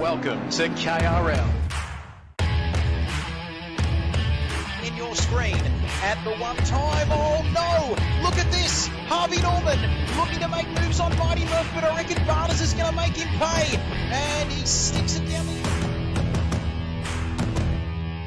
Welcome to KRL. In your screen at the one time. Oh no! Look at this! Harvey Norman looking to make moves on Mighty Murph, but I reckon Barnes is going to make him pay. And he sticks it down the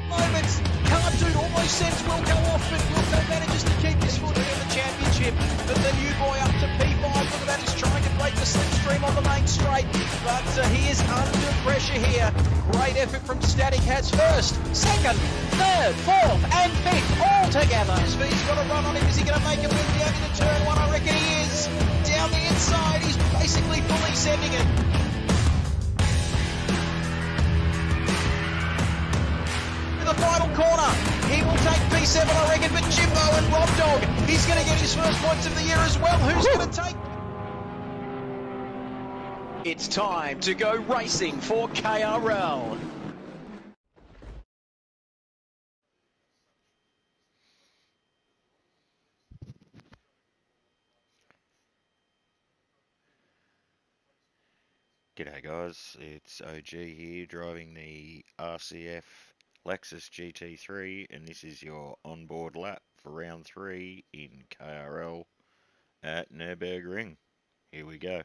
moments. Cartoon almost sends Wilco off, but Wilco manages to keep his foot in the championship. But the new boy up to P5. Look at that, he's trying to break the slipstream on the main straight. But he is under pressure here. Great effort from Static Hats. First, second, third, fourth and fifth all together. Speed's got a run on him. Is he going to make a move down into turn one? I reckon he is. Down the inside, he's basically fully sending it. The final corner, he will take P7 I reckon, but Jimbo and Rob Dog, he's going to get his first points of the year as well. Who's going to take? It's time to go racing for KRL. G'day guys, it's OG here driving the RCF Lexus GT3, and this is your onboard lap for round 3 in KRL at Nürburgring. Here we go.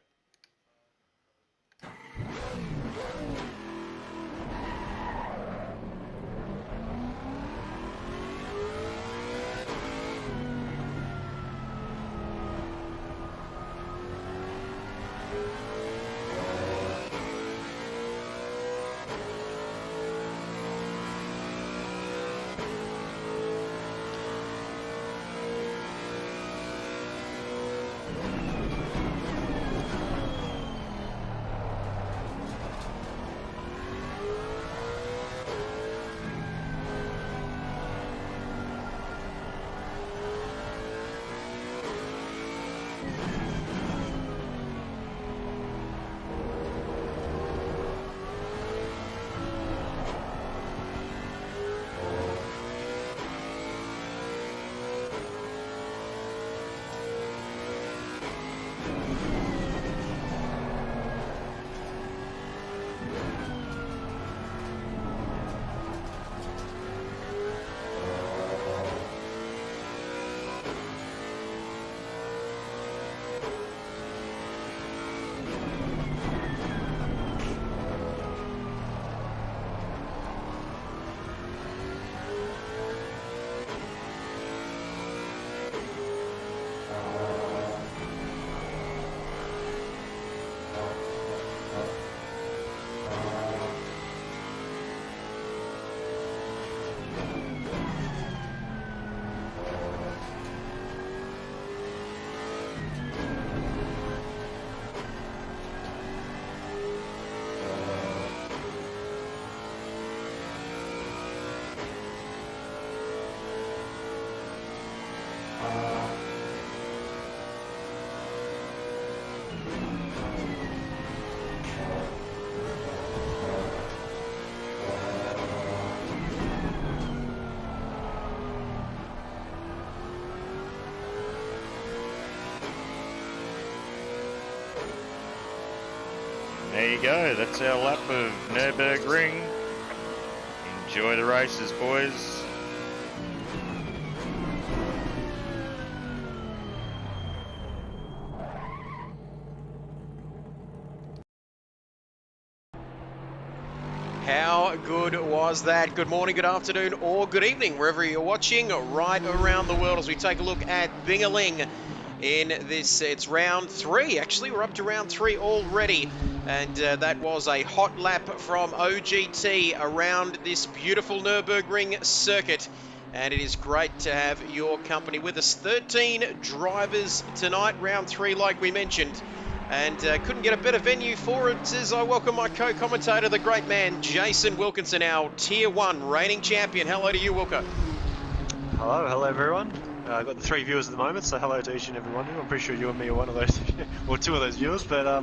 There you go, that's our lap of Nürburgring. Enjoy the races, boys. How good was that? Good morning, good afternoon, or good evening, wherever you're watching right around the world as we take a look at Bingaling in this. It's round 3, actually. We're up to round 3 already. And that was a hot lap from OGT around this beautiful Nürburgring circuit. And it is great to have your company with us. 13 drivers tonight, round 3, like we mentioned. And couldn't get a better venue for it as I welcome my co-commentator, the great man, Jason Wilkinson, our Tier 1 reigning champion. Hello to you, Wilco. Hello everyone. I've got the 3 viewers at the moment, so hello to each and every one of you. I'm pretty sure you and me are one of those, or 2 of those viewers, but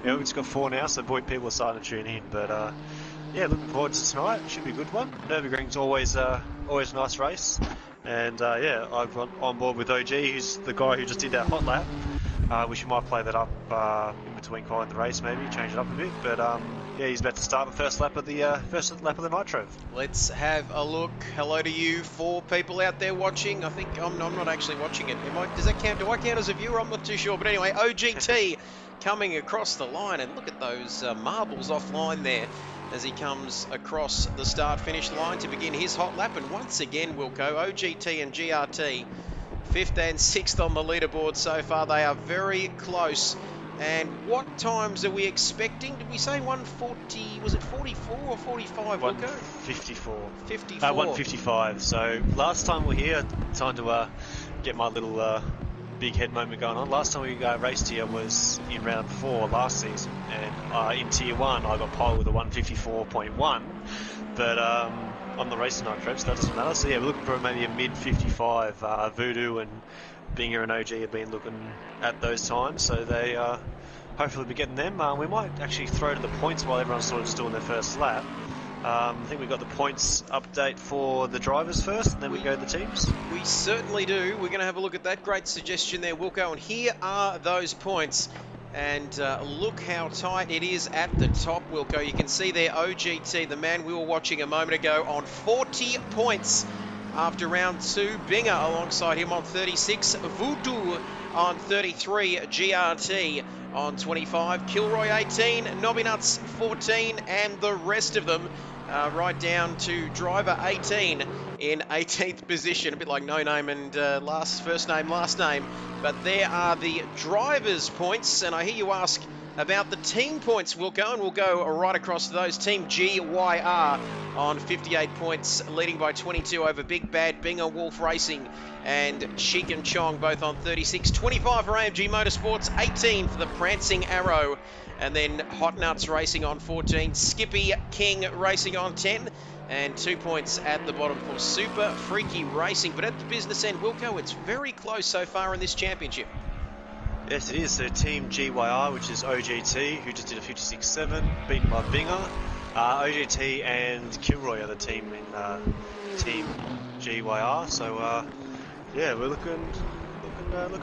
we've just got 4 now, so people are starting to tune in. But yeah, looking forward to tonight. Should be a good one. Nürburgring's always a nice race, and yeah, I've got on board with OG, who's the guy who just did that hot lap. Wish you might play that up in between calling the race, maybe change it up a bit. But yeah, he's about to start the first lap of the Nitro. Let's have a look. Hello to you, 4 people out there watching. I think I'm not actually watching it. Does that count? Do I count as a viewer? I'm not too sure. But anyway, OGT coming across the line, and look at those marbles offline there as he comes across the start-finish line to begin his hot lap. And once again, Wilco, OGT and GRT, 5th and 6th on the leaderboard so far. They are very close. And what times are we expecting? Did we say 140? Was it 44 or 45, Wilco? 154. 54. 155. So last time we were here, time to get my little big head moment going on. Last time we raced here was in round 4 last season, and in Tier 1 I got pole with a 154.1, but on the racing Nitro, so that doesn't matter. So yeah, we're looking for maybe a mid 55. Voodoo and Binger and OG have been looking at those times, so they hopefully be getting them. We might actually throw to the points while everyone's sort of just doing their first lap. I think we've got the points update for the drivers first, and then we go to the teams. We certainly do. We're going to have a look at that. Great suggestion there, Wilco. And here are those points. And look how tight it is at the top, Wilco. You can see there OGT, the man we were watching a moment ago, on 40 points after round 2. Binger alongside him on 36. Voodoo on 33. GRT on 25. Kilroy 18. Nobby Nuts 14. And the rest of them right down to driver 18 in 18th position. A bit like no name and first name, last name. But there are the drivers' points. And I hear you ask about the team points. We'll go right across to those. Team GYR on 58 points, leading by 22 over Big Bad Binger Wolf Racing and Cheek and Chong, both on 36. 25 for AMG Motorsports, 18 for the Prancing Arrow, and then Hot Nuts Racing on 14, Skippy King Racing on 10, and 2 points at the bottom for Super Freaky Racing. But at the business end, Wilco, it's very close so far in this championship. Yes, it is. So Team GYR, which is OGT, who just did a 56.7, beaten by Binger. OGT and Kilroy are the team in Team GYR. So yeah, we're looking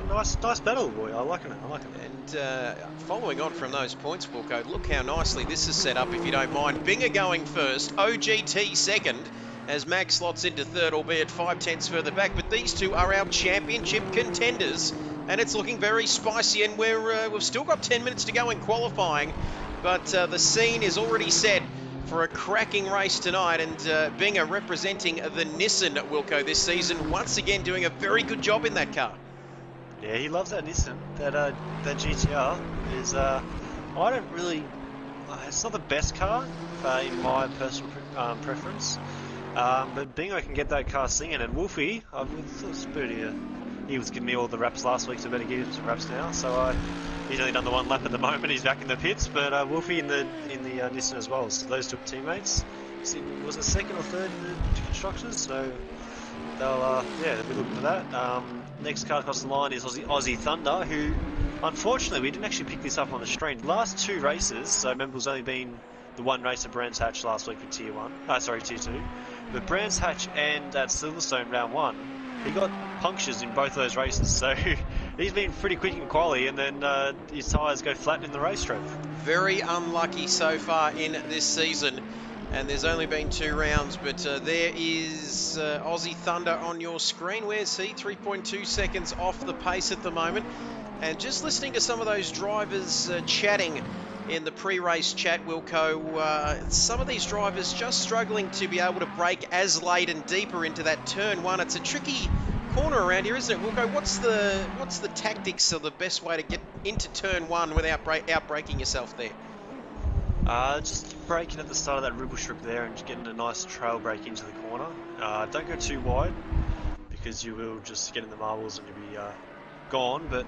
nice battle, boy. I like it. And following on from those points, Wilco, look how nicely this is set up, if you don't mind. Binger going first, OGT second, as Max slots into third, albeit 5/10 further back. But these two are our championship contenders, and it's looking very spicy. And we've still got 10 minutes to go in qualifying, but the scene is already set for a cracking race tonight. And Binger representing the Nissan, Wilco, this season, once again doing a very good job in that car. Yeah, he loves that Nissan. That GTR is I don't really. It's not the best car in my personal preference. But Bingo can get that car singing, and Wolfie, he was giving me all the raps last week, so I better give him some raps now. So he's only done the 1 lap at the moment. He's back in the pits, but Wolfie in the Nissan as well. So those two teammates. Was it second or third in the constructors? So they'll be looking for that. Next car across the line is Aussie Thunder, who unfortunately we didn't actually pick this up on the stream. The last 2 races, so remember, it was only been the 1 race at Brands Hatch last week for Tier 2. But Brands Hatch and at Silverstone round 1, he got punctures in both those races, so he's been pretty quick in quali, and then his tyres go flat in the racetrack. Very unlucky so far in this season, and there's only been 2 rounds, but there is Aussie Thunder on your screen. Where's he? 3.2 seconds off the pace at the moment. And just listening to some of those drivers chatting in the pre-race chat, Wilco, some of these drivers just struggling to be able to brake as late and deeper into that turn 1. It's a tricky corner around here, isn't it, Wilco? What's the tactics or the best way to get into turn 1 without out-braking yourself there? Just braking at the start of that ribble strip there and just getting a nice trail brake into the corner. Don't go too wide, because you will just get in the marbles and you'll be gone. But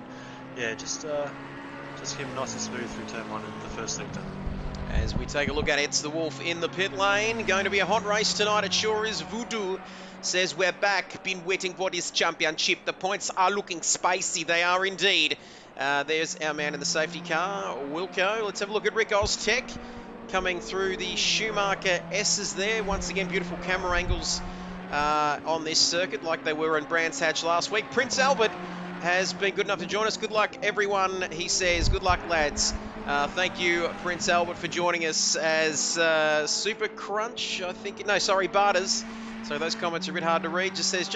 yeah, just keep it nice and smooth through turn 1 in the first sector. As we take a look at it, it's the Wolf in the pit lane. Going to be a hot race tonight. It sure is. Voodoo says we're back. Been waiting for this championship. The points are looking spicy. They are indeed. There's our man in the safety car, Wilco. Let's have a look at Rick Oztech coming through the Schumacher S's there. Once again, beautiful camera angles on this circuit like they were in Brands Hatch last week. Prince Albert has been good enough to join us. Good luck, everyone, he says. Good luck, lads. Thank you, Prince Albert, for joining us as Super Crunch, I think. No, sorry, Barters. So those comments are a bit hard to read. Just says,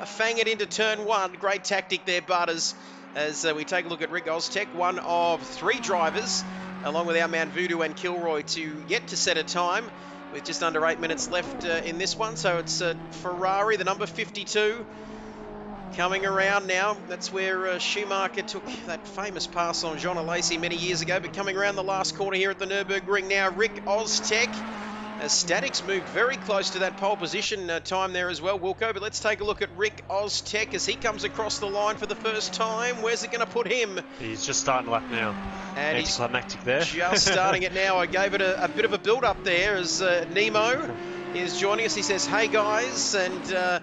fang it into turn one. Great tactic there, Barters. As we take a look at Rick Oztech, one of 3 drivers, along with our man Voodoo and Kilroy, to yet to set a time with just under 8 minutes left in this one. So it's Ferrari, the number 52. Coming around now, that's where Schumacher took that famous pass on Jean Alesi many years ago, but coming around the last corner here at the Nürburgring now, Rick Oztech. Statics moved very close to that pole position time there as well, Wilco, but let's take a look at Rick Oztech as he comes across the line for the first time. Where's it going to put him? He's just starting the lap now. And anticlimactic there. Just starting it now. I gave it a bit of a build-up there as Nemo is joining us. He says, hey guys, and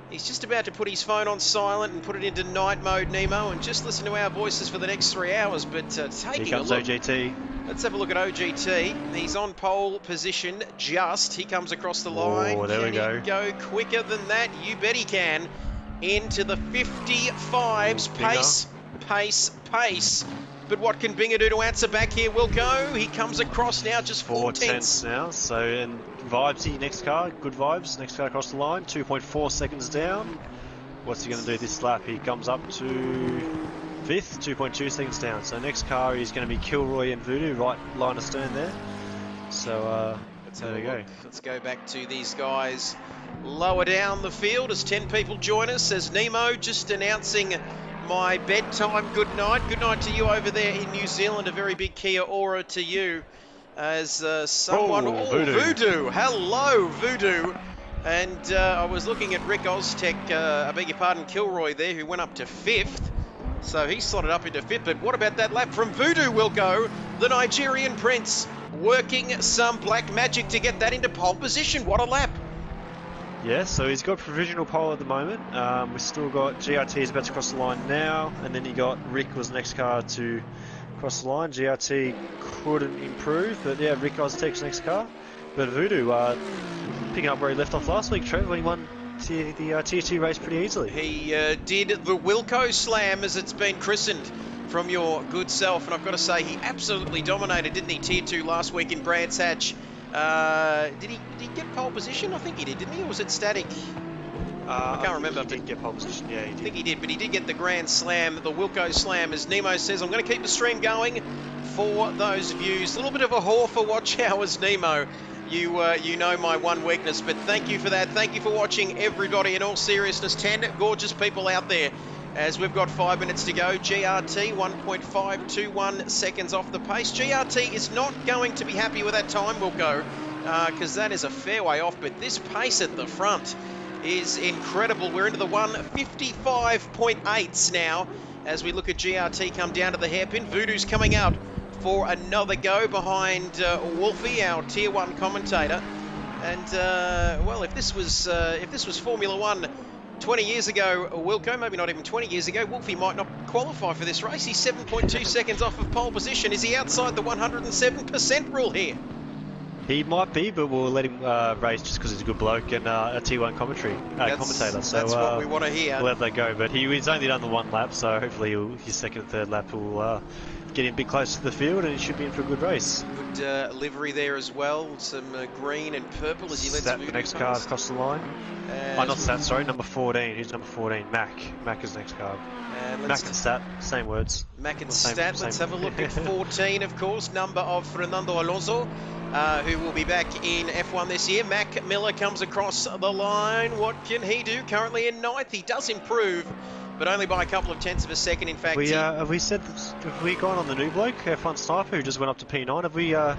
he's just about to put his phone on silent and put it into night mode, Nemo, and just listen to our voices for the next 3 hours. But taking a look. OGT. Let's have a look at OGT. He's on pole position just. He comes across the line. Oh, there we go. Can he go quicker than that? You bet he can. Into the 55s. Pace. But what can Binger do to answer back here? Wilco. He comes across now just 4 tenths now. So, and Vibesy, next car, good vibes. Next car across the line, 2.4 seconds down. What's he going to do this lap? He comes up to 5th, 2.2 seconds down. So next car is going to be Kilroy and Voodoo, right line of stern there. So there we go. Let's go back to these guys lower down the field as 10 people join us. As Nemo just announcing my bedtime good night. Good night to you over there in New Zealand. A very big Kia ora to you. As someone... Voodoo. Hello, Voodoo. And I was looking at Rick Oztech, I beg your pardon, Kilroy there, who went up to 5th. So he slotted up into 5th. But what about that lap from Voodoo, Wilco? The Nigerian Prince working some black magic to get that into pole position. What a lap. Yeah, so he's got provisional pole at the moment. We've still got GRT is about to cross the line now. And then you got Rick was the next car to cross the line. GRT couldn't improve, but yeah, Rick Oztech's next car. But Voodoo picking up where he left off last week, Trev, when he won the Tier 2 race pretty easily. He did the Wilco Slam, as it's been christened, from your good self. And I've got to say, he absolutely dominated, didn't he, Tier 2 last week in Brands Hatch. Did he get pole position? I think he did, didn't he? Or was it static? I can't remember. He did get pole position, yeah, he did. I think he did, but he did get the Grand Slam, the Wilco Slam, as Nemo says. I'm going to keep the stream going for those views. A little bit of a whore for watch hours, Nemo. You know my one weakness, but thank you for that. Thank you for watching, everybody. In all seriousness, 10 gorgeous people out there as we've got 5 minutes to go. GRT 1.521 seconds off the pace. GRT is not going to be happy with that time, Wilco, because that is a fair way off, but this pace at the front is incredible. We're into the 155.8s now as we look at GRT come down to the hairpin. Voodoo's coming out for another go behind Wolfie, our Tier 1 commentator. And well, if this was Formula 1 20 years ago, Wilco, maybe not even 20 years ago, Wolfie might not qualify for this race. He's 7.2 seconds off of pole position. Is he outside the 107% rule here? He might be, but we'll let him race just because he's a good bloke and a T1 commentator. So that's what we want to hear. We'll let that go. But he's only done the one lap, so hopefully his second and third lap will get him a bit closer to the field, and he should be in for a good race. Good livery there as well. Some green and purple as he lets the next car across the line. Not Stat, sorry, number 14. Who's number 14? Mac. Mac is next car. Mac and Stat, same words. Mac and Stat. Let's have a look at 14, of course, number of Fernando Alonso, who will be back in F1 this year. Mac Miller comes across the line. What can he do? Currently in 9th. He does improve, but only by a couple of tenths of a second. In fact, have we gone on the new bloke, F1 Sniper, who just went up to P9?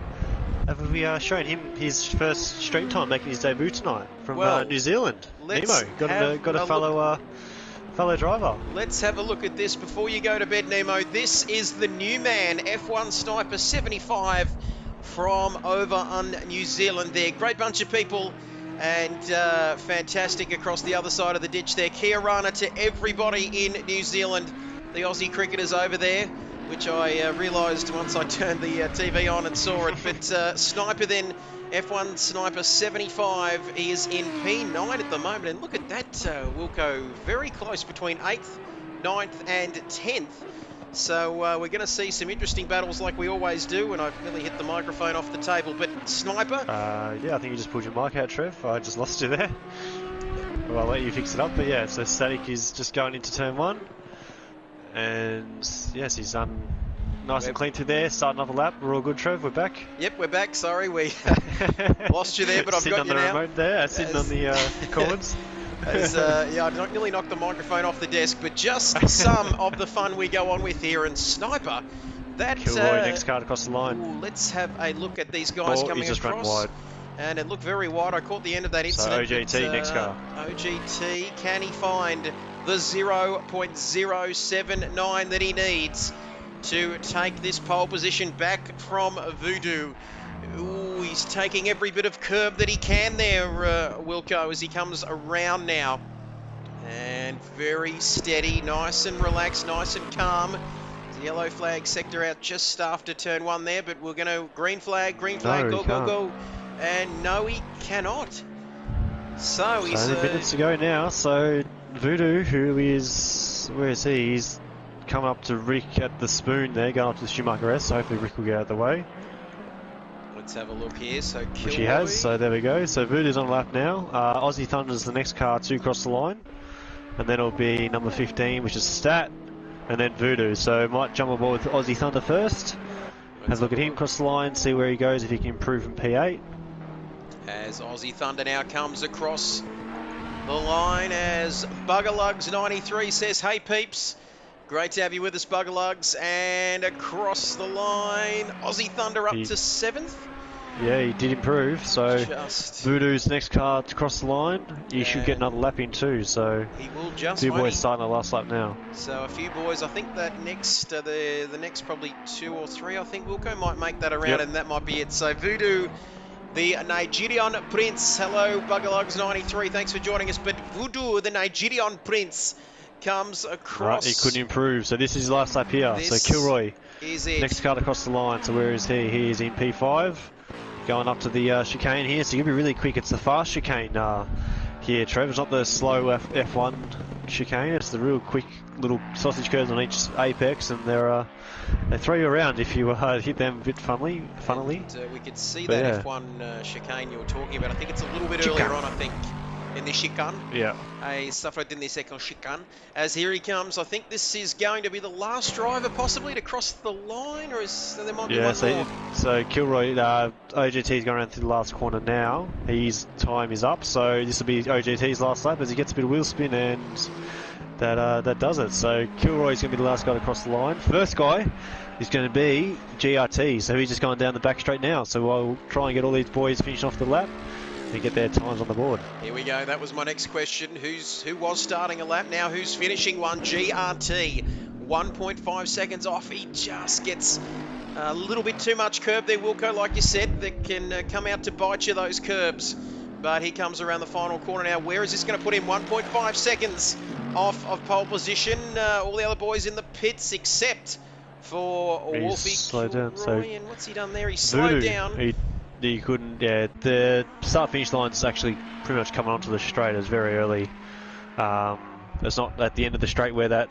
Have we shown him his first stream time making his debut tonight from New Zealand? Nemo, got a fellow driver. Let's have a look at this before you go to bed, Nemo. This is the new man, F1 Sniper 75 from over on New Zealand there. Great bunch of people and fantastic across the other side of the ditch there. Kia rana to everybody in New Zealand. The Aussie cricketers over there, which I realised once I turned the TV on and saw it. But Sniper then, F1 Sniper 75 is in P9 at the moment. And look at that, Wilco, very close between 8th, 9th and 10th. So we're going to see some interesting battles like we always do, and I've nearly hit the microphone off the table. But Sniper? Yeah, I think you just pulled your mic out, Trev. I just lost you there. Well, I'll let you fix it up. But yeah, so Static is just going into turn 1. And yes, he's done nice and clean through there. Starting off a lap. We're all good, Trev. We're back. Yep, we're back. Sorry, we lost you there, but I've got you now. Sitting on the remote there, sitting on the cords. Yeah, I nearly knocked the microphone off the desk, but just some of the fun we go on with here. And Sniper, that... Kilroy, next card across the line. Ooh, let's have a look at these guys coming just across. Wide. And it looked very wide. I caught the end of that incident. So OGT, next car. OGT, can he find the 0.079 that he needs to take this pole position back from Voodoo? Ooh, he's taking every bit of curb that he can there, Wilco, as he comes around now. And very steady, nice and relaxed, nice and calm. The yellow flag sector out just after turn 1 there, but we're going to green flag, No, go, go, go. And no, he cannot. So he's... only minutes to go now, so Voodoo, who is... where is he? He's come up to Rick at the spoon there, going up to the Schumacher S, so hopefully Rick will get out of the way. Let's have a look here. So Which he has, so there we go. So Voodoo's on lap now. Aussie Thunder's the next car to cross the line. And then it'll be number 15, which is Stat. And then Voodoo. So might jump aboard with Aussie Thunder first. Have a look at him cross the line, see where he goes, if he can improve from P8. As Aussie Thunder now comes across the line, as Buggerlugs93 says, hey peeps, great to have you with us, Buggerlugs. And across the line, Aussie Thunder up to 7th. Yeah, he did improve, so Voodoo's next car to cross the line, he should get another lap in too, so he will just 2 boys starting the last lap now. So a few boys, I think that next, the next probably 2 or 3, I think Wilco might make that around, and that might be it. So Voodoo, the Nigerian Prince, hello Buggerlugs93, thanks for joining us, but Voodoo, the Nigerian Prince, comes across. Right, he couldn't improve, so this is his last lap here, so Kilroy, is it. Next car to cross the line, so where is he? He is in P5. Going up to the chicane here, so you'll be really quick. It's the fast chicane here, Trev. It's not the slow F1 chicane. It's the real quick little sausage curves on each apex, and they throw you around if you hit them a bit funnily. And, we could see that F1 chicane you were talking about. I think it's a little bit earlier on, I think, in the chicane. Yeah. A suffered in the second chicane. As here he comes, I think this is going to be the last driver possibly to cross the line, or there might be one more. So Kilroy, OGT's going around through the last corner now. His time is up, so this will be OGT's last lap as he gets a bit of wheel spin, and that does it. So Kilroy's going to be the last guy to cross the line. First guy is going to be GRT, so he's just going down the back straight now. So we'll try and get all these boys finished off the lap and get their times on the board. Here we go. That was my next question. Who was starting a lap now? Who's finishing one? GRT, 1.5 seconds off. He just gets a little bit too much curb there, Wilco, like you said, that can come out to bite you, those curbs. But he comes around the final corner now. Where is this going to put him? 1.5 seconds off of pole position. All the other boys in the pits except for Wolfie slowed down. And what's he done there? He slowed down. He couldn't, the start-finish line's actually pretty much coming onto the straight. It's very early. It's not at the end of the straight where that,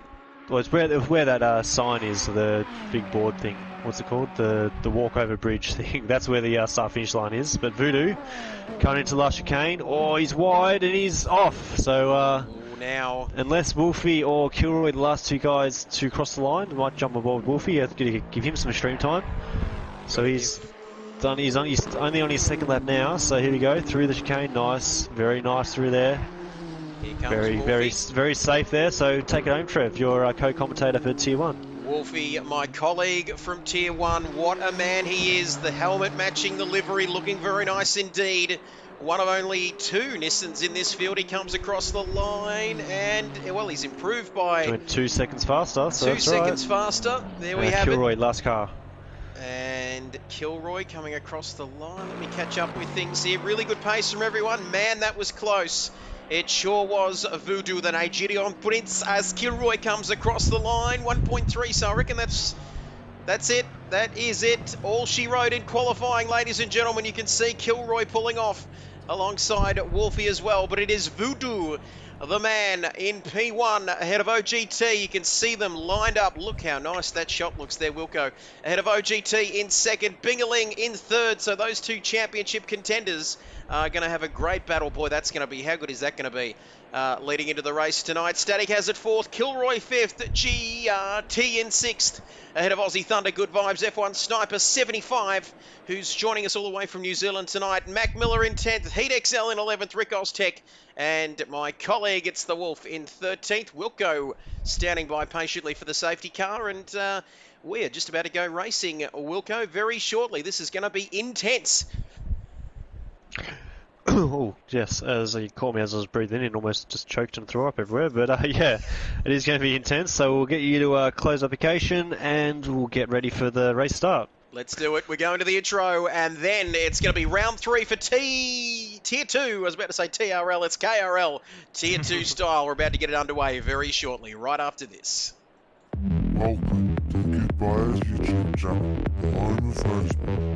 well, it's where that sign is, the big board thing. What's it called? The walkover bridge thing. That's where the start-finish line is. But Voodoo coming into the last chicane. Oh, he's wide and he's off. So now, unless Wolfie or Kilroy, the last 2 guys to cross the line, might jump aboard Wolfie. You have to give him some stream time. So he's only on his second lap now, so here we go, through the chicane, nice, very nice through there. Here comes Wolfie. Very safe there, so take it home, Trev, your co-commentator for Tier 1. Wolfie, my colleague from Tier 1, what a man he is, the helmet matching the livery, looking very nice indeed. One of only 2 Nissans in this field. He comes across the line and, well, he's improved by... 2 seconds faster, so 2 seconds faster, there we have Kilroy, it. last car. And Kilroy coming across the line. Let me catch up with things here. Really good pace from everyone. Man, that was close. It sure was. Voodoo, the Nigerian Prince, as Kilroy comes across the line. 1.3, so I reckon that's it. That is it. All she wrote in qualifying, ladies and gentlemen. You can see Kilroy pulling off alongside Wolfie as well, but it is Voodoo, the man in P1 ahead of OGT. You can see them lined up. Look how nice that shot looks there, Wilco. Ahead of OGT in second, Bingaling in third. So those two championship contenders are going to have a great battle. Boy, that's going to be, how good is that going to be? Leading into the race tonight. Static Hazard fourth, Kilroy fifth, GRT in sixth. Ahead of Aussie Thunder, Good Vibes, F1 Sniper 75, who's joining us all the way from New Zealand tonight. Mac Miller in 10th, Heat XL in 11th, Rick Oztech, and my colleague, it's the Wolf, in 13th. Wilco standing by patiently for the safety car, and we're just about to go racing, Wilco, very shortly. This is going to be intense. Oh, yes, as he called me as I was breathing in, almost just choked and threw up everywhere. But yeah, it is going to be intense. So we'll get you to close application and we'll get ready for the race start. Let's do it. We're going to the intro, and then it's going to be round 3 for Tier 2. I was about to say TRL. It's KRL Tier 2 style. We're about to get it underway very shortly, right after this. Welcome to the Kid Buyers YouTube channel, the home of Facebook.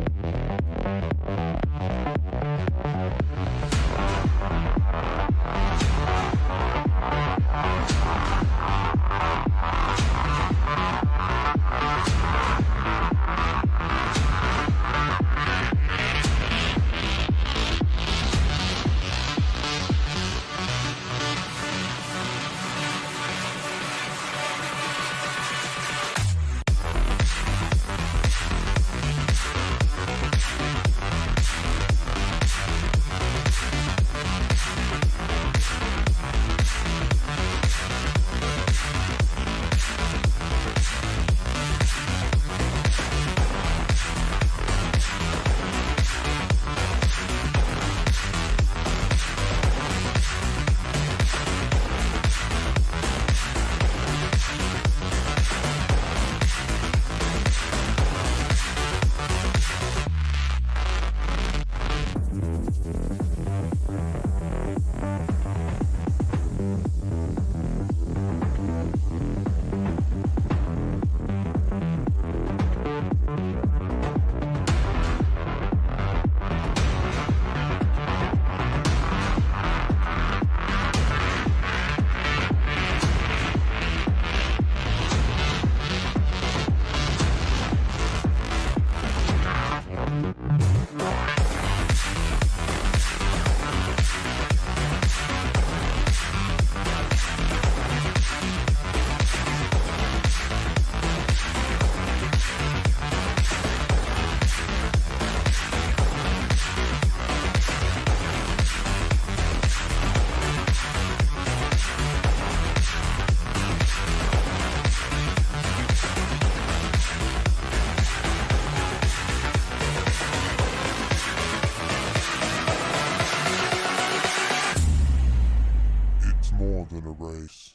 More than a race.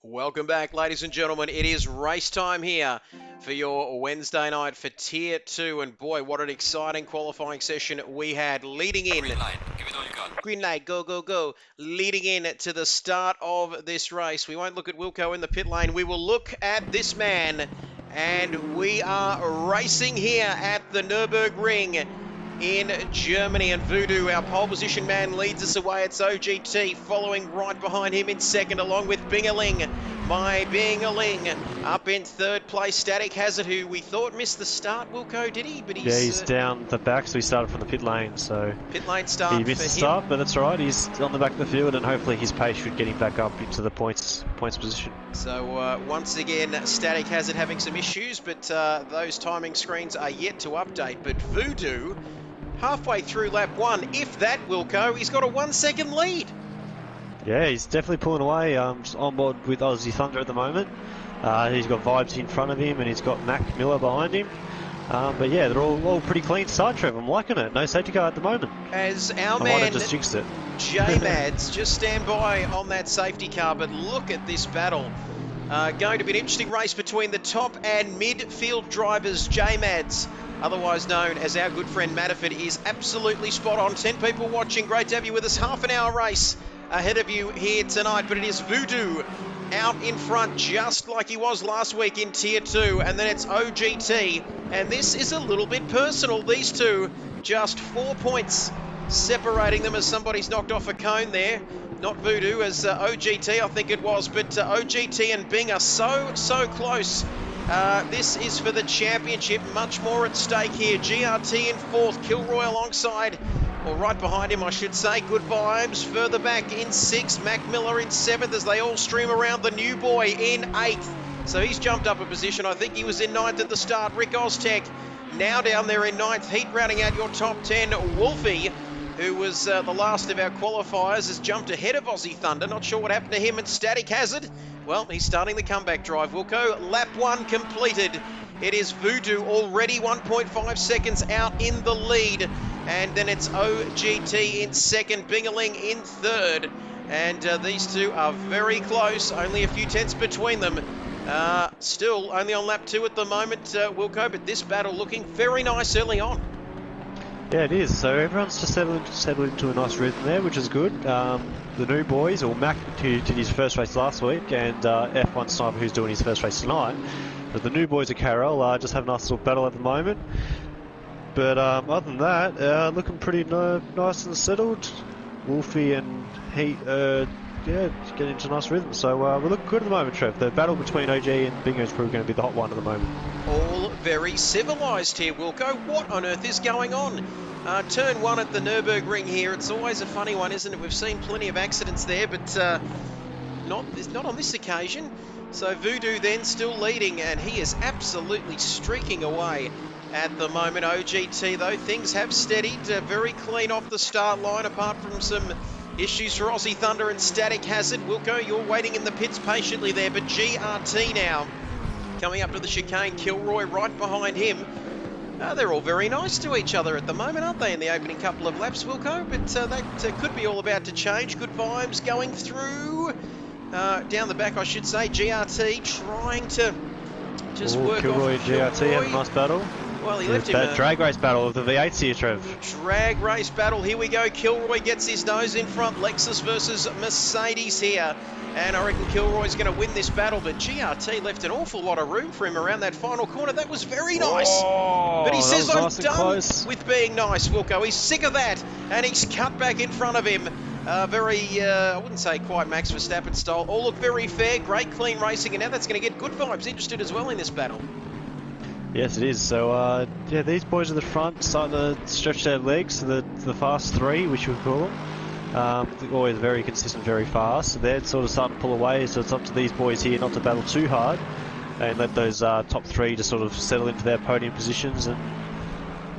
Welcome back, ladies and gentlemen. It is race time here for your Wednesday night for Tier 2. And boy, what an exciting qualifying session we had leading in. Green light, give it all you got. Green light, go, go, go. Leading in to the start of this race. We won't look at Wilco in the pit lane. We will look at this man. And we are racing here at the Nürburgring in Germany, and Voodoo, our pole position man, leads us away. It's OGT following right behind him in second, along with Bingaling. My Bingaling up in third place. Static Hazard, who we thought missed the start, Wilco, did he? But he's down the back, so he started from the pit lane. So pit lane start. He missed the start, but that's all right. He's on the back of the field, and hopefully his pace should get him back up into the points position. So once again, Static Hazard having some issues, but those timing screens are yet to update. But Voodoo, halfway through lap 1, if that, Wilco, he's got a 1 second lead. Yeah, he's definitely pulling away. Just on board with Aussie Thunder at the moment. He's got Vibes in front of him, and he's got Mac Miller behind him. But yeah, they're all pretty clean start, Trev. I'm liking it. No safety car at the moment. As our I man just jinxed it. J-Mads, just stand by on that safety car, but look at this battle. Going to be an interesting race between the top and midfield drivers. J-Mads, otherwise known as our good friend Matterford, is absolutely spot on. 10 people watching. Great to have you with us. Half an hour race ahead of you here tonight, but it is Voodoo out in front, just like he was last week in Tier 2. And then it's OGT. And this is a little bit personal. These two, just 4 points separating them as somebody's knocked off a cone there. Not Voodoo, as OGT, I think it was. But OGT and Bing are so close. This is for the championship. Much more at stake here. GRT in 4th. Kilroy alongside, or right behind him, I should say. Good Vibes further back in 6th. Mac Miller in 7th as they all stream around. The new boy in 8th. So he's jumped up a position. I think he was in 9th at the start. Rick Oztech now down there in 9th. Heat rounding out your top 10. Wolfie, who was the last of our qualifiers, has jumped ahead of Aussie Thunder. Not sure what happened to him. And Static Hazard, well, he's starting the comeback drive, Wilco. Lap 1 completed. It is Voodoo already 1.5 seconds out in the lead. And then it's OGT in 2nd, Bingaling in 3rd. And these two are very close, only a few tenths between them. Still only on lap 2 at the moment, Wilco, but this battle looking very nice early on. Yeah, it is. So everyone's just settled into a nice rhythm there, which is good. The new boys, or Mac, who did his first race last week, and F1 Sniper, who's doing his first race tonight. But the new boys at KRL just have a nice little battle at the moment. But other than that, looking pretty nice and settled. Wolfie and Heat, yeah, getting into a nice rhythm. So we're looking good at the moment, Trev. The battle between OG and Bingo is probably going to be the hot one at the moment. All very civilised here, Wilco. What on earth is going on? Turn 1 at the Nürburgring here. It's always a funny one, isn't it? We've seen plenty of accidents there, but not on this occasion. So Voodoo then still leading, and he is absolutely streaking away at the moment. OGT, though, things have steadied. Very clean off the start line, apart from some issues for Aussie Thunder and Static Hazard. Wilco, you're waiting in the pits patiently there, but GRT now coming up to the chicane. Kilroy right behind him. They're all very nice to each other at the moment, aren't they, in the opening couple of laps, Wilco? But that could be all about to change. Good Vibes going through. Down the back, I should say. GRT trying to just work Kilroy off. Kilroy and GRT have a nice battle. Well, he left him a drag race battle of the V8s here, Trev. Drag race battle. Here we go. Kilroy gets his nose in front. Lexus versus Mercedes here. And I reckon Kilroy's going to win this battle, but GRT left an awful lot of room for him around that final corner. That was very nice. Oh, but he says, I'm nice done with being nice, Wilco. He's sick of that, and he's cut back in front of him. I wouldn't say quite Max Verstappen style. All look very fair, great clean racing, and now that's going to get Good Vibes interested as well in this battle. Yes, it is. So, yeah, these boys at the front starting to stretch their legs, the fast 3, which we call them. Always very consistent, very fast. So they're sort of starting to pull away, so it's up to these boys here not to battle too hard and let those top 3 just sort of settle into their podium positions. And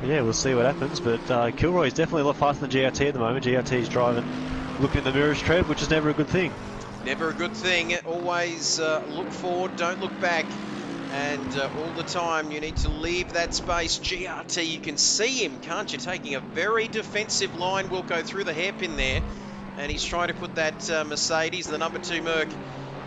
yeah, we'll see what happens. But Kilroy is definitely a lot faster than GRT at the moment. GRT is driving, looking in the mirrors, Trev, which is never a good thing. Never a good thing. Always look forward, don't look back. And all the time you need to leave that space. GRT, you can see him, can't you? Taking a very defensive line. Will go through the hairpin there. And he's trying to put that Mercedes, the number 2 Merc,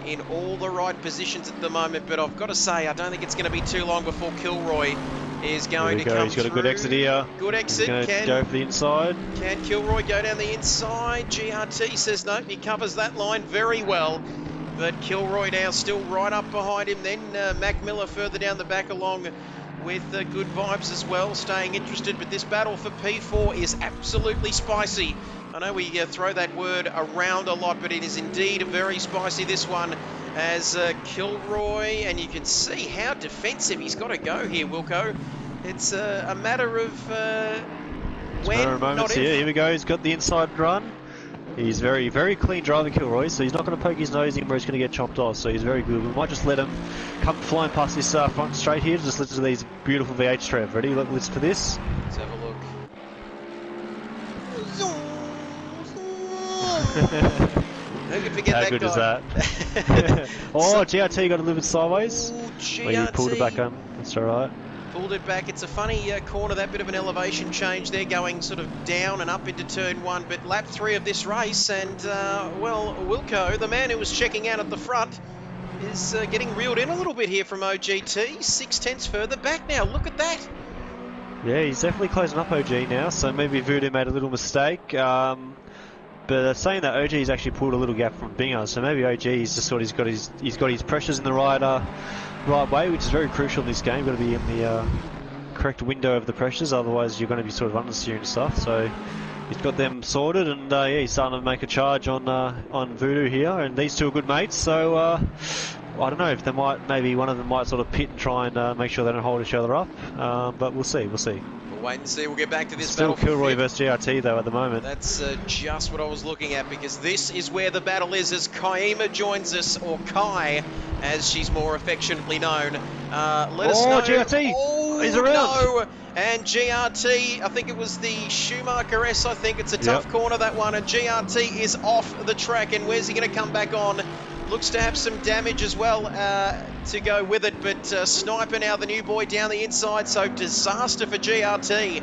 in all the right positions at the moment. But I've got to say, I don't think it's going to be too long before Kilroy is going to come through. He's got a good exit here. Good exit. Can go for the inside. Can Kilroy go down the inside? GRT says no. He covers that line very well. But Kilroy now still right up behind him. Then Mac Miller further down the back along with Good Vibes as well, staying interested. But this battle for P4 is absolutely spicy. I know we throw that word around a lot, but it is indeed very spicy, this one, as Kilroy, and you can see how defensive he's got to go here, Wilco. It's a matter of when, not if. Here we go, he's got the inside run. He's very, very clean driving, Kilroy, so he's not going to poke his nose in where he's going to get chopped off, so he's very good. We might just let him come flying past this front straight here. Just listen to these beautiful V8s, Trev. Ready? Listen to this. Let's have a look. Who could forget How that good guy? Is that? Oh, GRT got a little bit sideways. GRT. Well, you pulled it back on. That's alright. Pulled it back. It's a funny corner, that bit of an elevation change there, going sort of down and up into turn 1. But lap 3 of this race, and well, Wilco, the man who was checking out at the front, is getting reeled in a little bit here from OGT. 6 tenths further back now. Look at that. Yeah, he's definitely closing up OG now, so maybe Voodoo made a little mistake. But saying that OG's actually pulled a little gap from Binger, so maybe OG's just sort of he's got his pressures in the right way, which is very crucial in this game. Got to be in the correct window of the pressures, otherwise you're going to be sort of understeering stuff. So he's got them sorted, and yeah, he's starting to make a charge on Voodoo here, and these two are good mates. So I don't know if maybe one of them might sort of pit and try and make sure they don't hold each other up, but we'll see. We'll wait and see. We'll get back to this Still battle. Kilroy versus GRT though at the moment. That's just what I was looking at, because this is where the battle is as Kaima joins us, or Kai, as she's more affectionately known. Let us know. GRT! Oh, He's around. no! And GRT, I think it was the Schumacher S, I think. It's a tough corner, that one. And GRT is off the track. And where's he going to come back on? Looks to have some damage as well to go with it. But Sniper now, the new boy, down the inside. So disaster for GRT.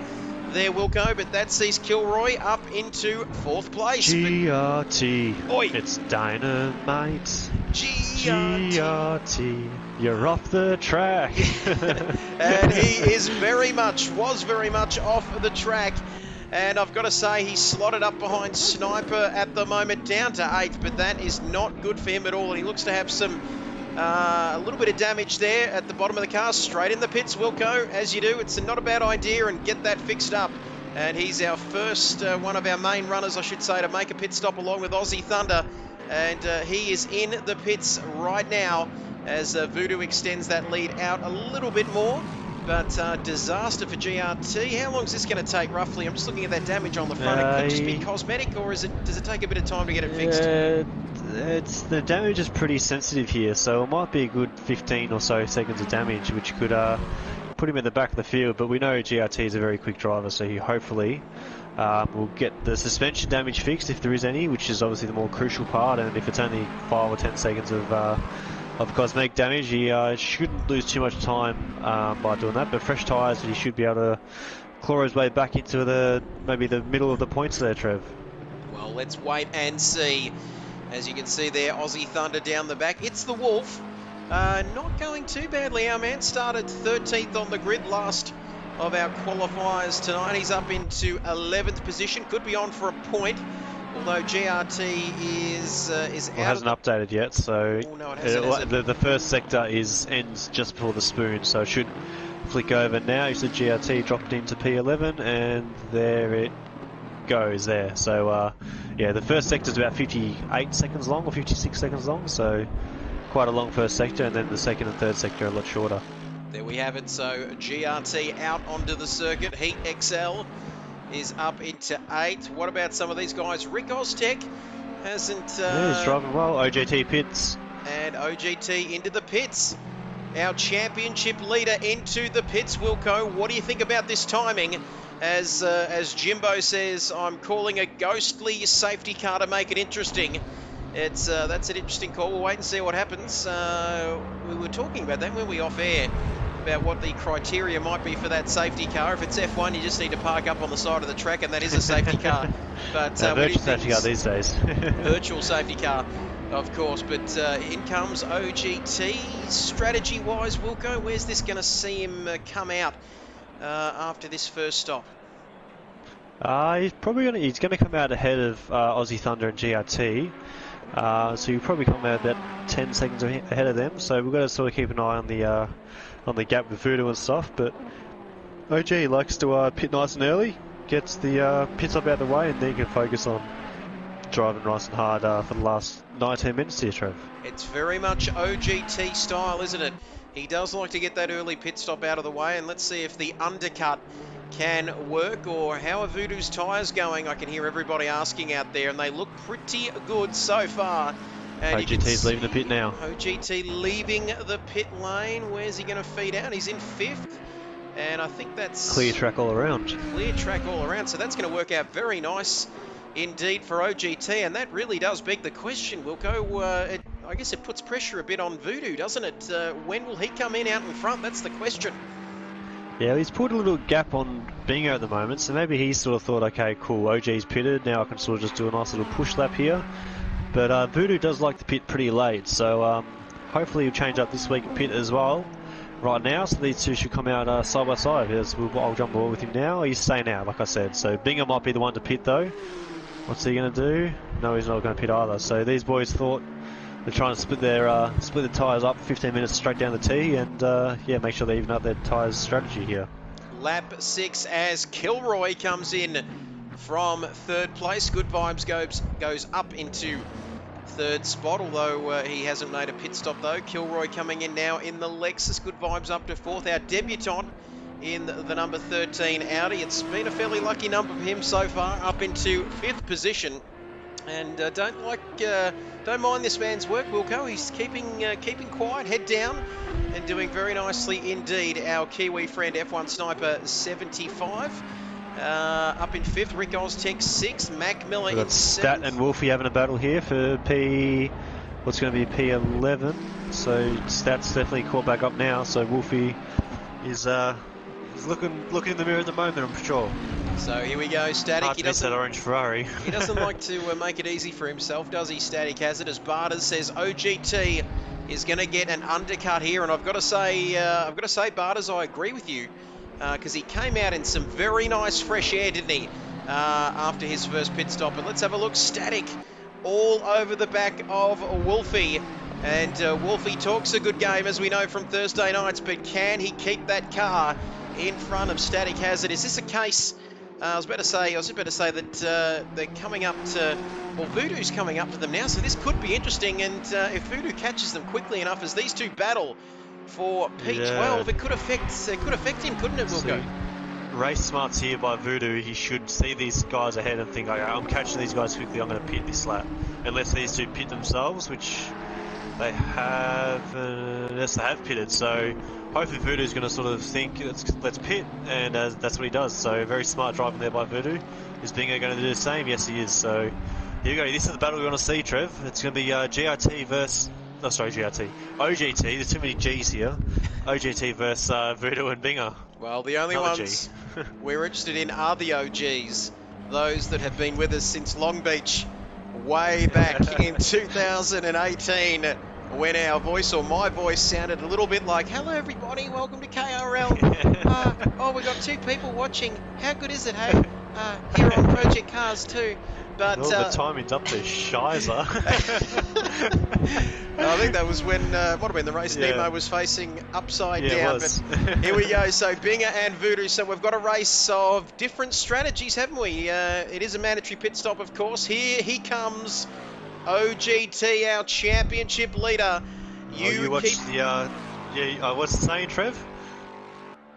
There will go, but that sees Kilroy up into 4th place. GRT, Oi. It's dynamite. GRT. You're off the track. And he was very much off the track. And I've got to say, he's slotted up behind Sniper at the moment, down to 8th, but that is not good for him at all. And he looks to have some a little bit of damage there at the bottom of the car. Straight in the pits, Wilco, as you do. It's not a bad idea, and get that fixed up. And he's our first, one of our main runners, I should say, to make a pit stop along with Aussie Thunder. And he is in the pits right now as Voodoo extends that lead out a little bit more. But disaster for GRT. How long is this going to take, roughly? I'm just looking at that damage on the front. It could just be cosmetic, or does it take a bit of time to get it fixed? The damage is pretty sensitive here, so it might be a good 15 or so seconds of damage, which could put him at the back of the field. But we know GRT is a very quick driver, so he hopefully will get the suspension damage fixed if there is any, which is obviously the more crucial part. And if it's only 5 or 10 seconds of cosmetic damage, he shouldn't lose too much time by doing that. But fresh tyres, he should be able to claw his way back into maybe the middle of the points there, Trev. Well, let's wait and see. As you can see there, Aussie Thunder down the back. It's the Wolf. Not going too badly. Our man started 13th on the grid last of our qualifiers tonight. He's up into 11th position. Could be on for a point. Although GRT is out. Hasn't updated yet, so oh, no, it hasn't. The first sector ends just before the spoon, so it should flick over now. You said GRT dropped into P11, and there it goes there. So yeah, the first sector is about 58 seconds long or 56 seconds long, so quite a long first sector, and then the second and third sector are a lot shorter. There we have it. So GRT out onto the circuit. Heat XL is up into 8th. What about some of these guys? Rick Oztech hasn't... yeah, he's driving well. OGT pits. And OGT into the pits. Our championship leader into the pits, Wilco. What do you think about this timing? As Jimbo says, I'm calling a ghostly safety car to make it interesting. That's an interesting call. We'll wait and see what happens. We were talking about that when we off air, about what the criteria might be for that safety car. If it's F1, you just need to park up on the side of the track, and that is a safety car. But virtual safety car these days. Virtual safety car, of course. But in comes OGT. Strategy-wise, Wilco, where's this going to see him come out after this first stop? He's going to come out ahead of Aussie Thunder and GRT. So he'll probably come out about 10 seconds ahead of them. So we've got to sort of keep an eye on the gap with Voodoo and stuff. But OG likes to pit nice and early, gets the pits up out of the way, and then you can focus on driving nice and hard for the last 19 minutes here, Trev. It's very much OGT style, isn't it? He does like to get that early pit stop out of the way, and let's see if the undercut can work, or how are Voodoo's tyres going? I can hear everybody asking out there, and they look pretty good so far. And OGT's leaving the pit now. OGT leaving the pit lane. Where's he going to feed out? He's in 5th, and I think that's... clear track all around. Clear track all around, so that's going to work out very nice indeed for OGT, and that really does beg the question, Wilco. I guess it puts pressure a bit on Voodoo, doesn't it? When will he come in out in front? That's the question. Yeah, he's put a little gap on Bingo at the moment, so maybe he sort of thought, okay, cool, OG's pitted, now I can sort of just do a nice little push lap here. But Voodoo does like to pit pretty late, so hopefully he'll change up this week at pit as well. Right now, so these two should come out side by side. I'll jump aboard with him now. He's staying out, like I said. So Bingham might be the one to pit though. What's he going to do? No, he's not going to pit either. So these boys thought they're trying to split the tyres up 15 minutes straight down the tee, and yeah, make sure they even up their tyres strategy here. Lap 6 as Kilroy comes in from third place. Good Vibes goes up into third spot, although he hasn't made a pit stop though. Kilroy coming in now in the Lexus. Good Vibes up to fourth. Our debutant in the number 13 Audi. It's been a fairly lucky number for him so far, up into fifth position. And don't mind this man's work, Wilco. He's keeping quiet, head down, and doing very nicely indeed. Our Kiwi friend F1 Sniper 75 up in fifth. Rick Oztech sixth. Mac Miller in Stat seventh. and Wolfie having a battle here for what's going to be P11. So Stat's definitely caught back up now. So Wolfie is looking in the mirror at the moment, I'm sure. So here we go, Static. Hard to miss that orange Ferrari. He doesn't like to make it easy for himself, does he, Static Hazard? As Barters says OGT is going to get an undercut here, and I've got to say, Barters, I agree with you, because he came out in some very nice fresh air, didn't he, after his first pit stop. And let's have a look. Static all over the back of Wolfie. And Wolfie talks a good game, as we know from Thursday nights, but can he keep that car in front of Static Hazard? Is this a case? I was about to say that they're coming up to, well, Voodoo's coming up to them now, so this could be interesting. And if Voodoo catches them quickly enough, as these two battle for P12, it could affect him, couldn't it, Wilco? Race smarts here by Voodoo. He should see these guys ahead and think, okay, I'm catching these guys quickly, I'm going to pit this lap. Unless these two pit themselves, which they have, yes, they have pitted. So hopefully Voodoo's going to sort of think, let's pit, and that's what he does. So very smart driving there by Voodoo. Is Bingo going to do the same? Yes, he is. So here we go. This is the battle we want to see, Trev. It's going to be GRT versus, oh sorry, GRT. OGT, there's too many G's here. OGT versus Voodoo and Bingo. Well, the only ones we're interested in are the OGs, those that have been with us since Long Beach, way back in 2018, when our voice, or my voice, sounded a little bit like, hello everybody, welcome to KRL. Oh, we've got two people watching. How good is it, hey? Here on Project Cars too. But the timing's up there, Shizer. I think that was when, might have been the race Nemo was facing upside down. But here we go, so Binger and Voodoo. So we've got a race of different strategies, haven't we? It is a mandatory pit stop, of course. Here he comes, OGT, our championship leader. You watched the, what's the saying, Trev?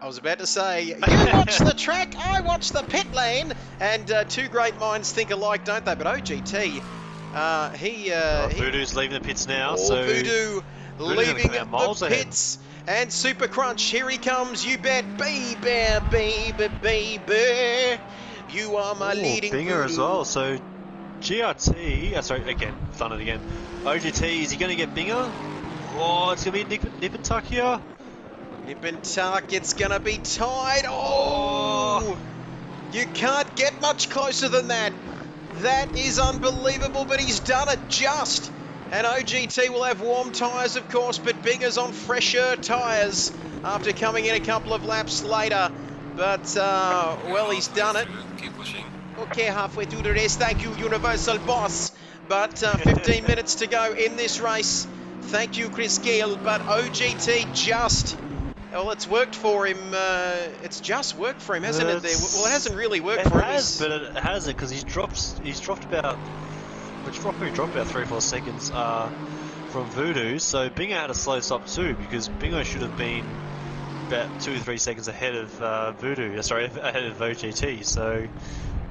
I was about to say, you watch the track, I watch the pit lane, and two great minds think alike, don't they? But OGT, Voodoo's leaving the pits now, so Voodoo leaving the pits, and Super Crunch, here he comes, you bet, baby, you are my leading Binger as well, so GRT, sorry, again, done it again. OGT, is he going to get Binger? Oh, it's going to be nip and tuck here. Nip and tuck, it's going to be tied. Oh, you can't get much closer than that. That is unbelievable, but he's done it just. And OGT will have warm tyres, of course, but Binger's on fresher tyres after coming in a couple of laps later. But, well, he's done it. Keep pushing. Okay, halfway through the race. Thank you, Universal Boss. But 15 minutes to go in this race. Thank you, Chris Gale. But OGT just... Well, it's worked for him. It's just worked for him, hasn't it? Well, it hasn't really worked for him. But it hasn't, because he's dropped about 3 or 4 seconds from Voodoo. So Bingo had a slow stop too, because Bingo should have been about 2 or 3 seconds ahead of Voodoo. Sorry, ahead of OGT. So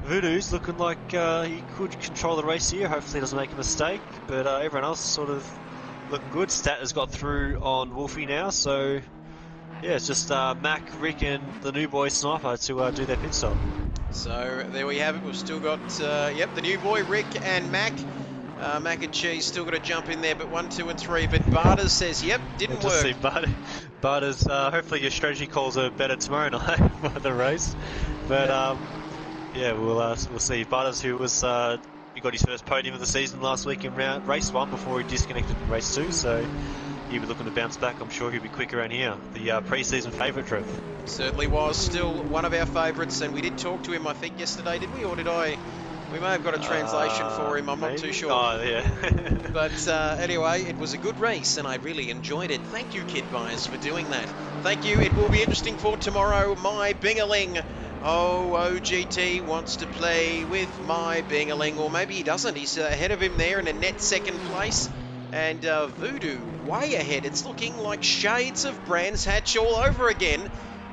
Voodoo's looking like he could control the race here. Hopefully, he doesn't make a mistake. But everyone else is sort of looking good. Stat has got through on Wolfie now, so. Yeah, it's just Mac, Rick, and the new boy Sniper to do their pit stop. So there we have it. We've still got, the new boy Rick and Mac. Mac and Cheese still got to jump in there, but 1, 2, and 3. But Barters says, yep, didn't work. See Barters, hopefully your strategy calls are better tomorrow night by the race. But yeah, we'll see. Barters, who was he got his first podium of the season last week in race 1 before he disconnected in race 2. So. He'll be looking to bounce back. I'm sure he'll be quick around here. The pre-season favourite, Trev. Certainly was. Still one of our favourites, and we did talk to him, I think, yesterday, did we? Or did I We may have got a translation for him, I'm not too sure. Oh, yeah. But anyway, it was a good race and I really enjoyed it. Thank you, Kid Bias, for doing that. Thank you. It will be interesting for tomorrow. My Bingaling. Oh, OGT wants to play with my Bingaling, or maybe he doesn't. He's ahead of him there in a net second place. And Voodoo way ahead. It's looking like shades of Brands Hatch all over again,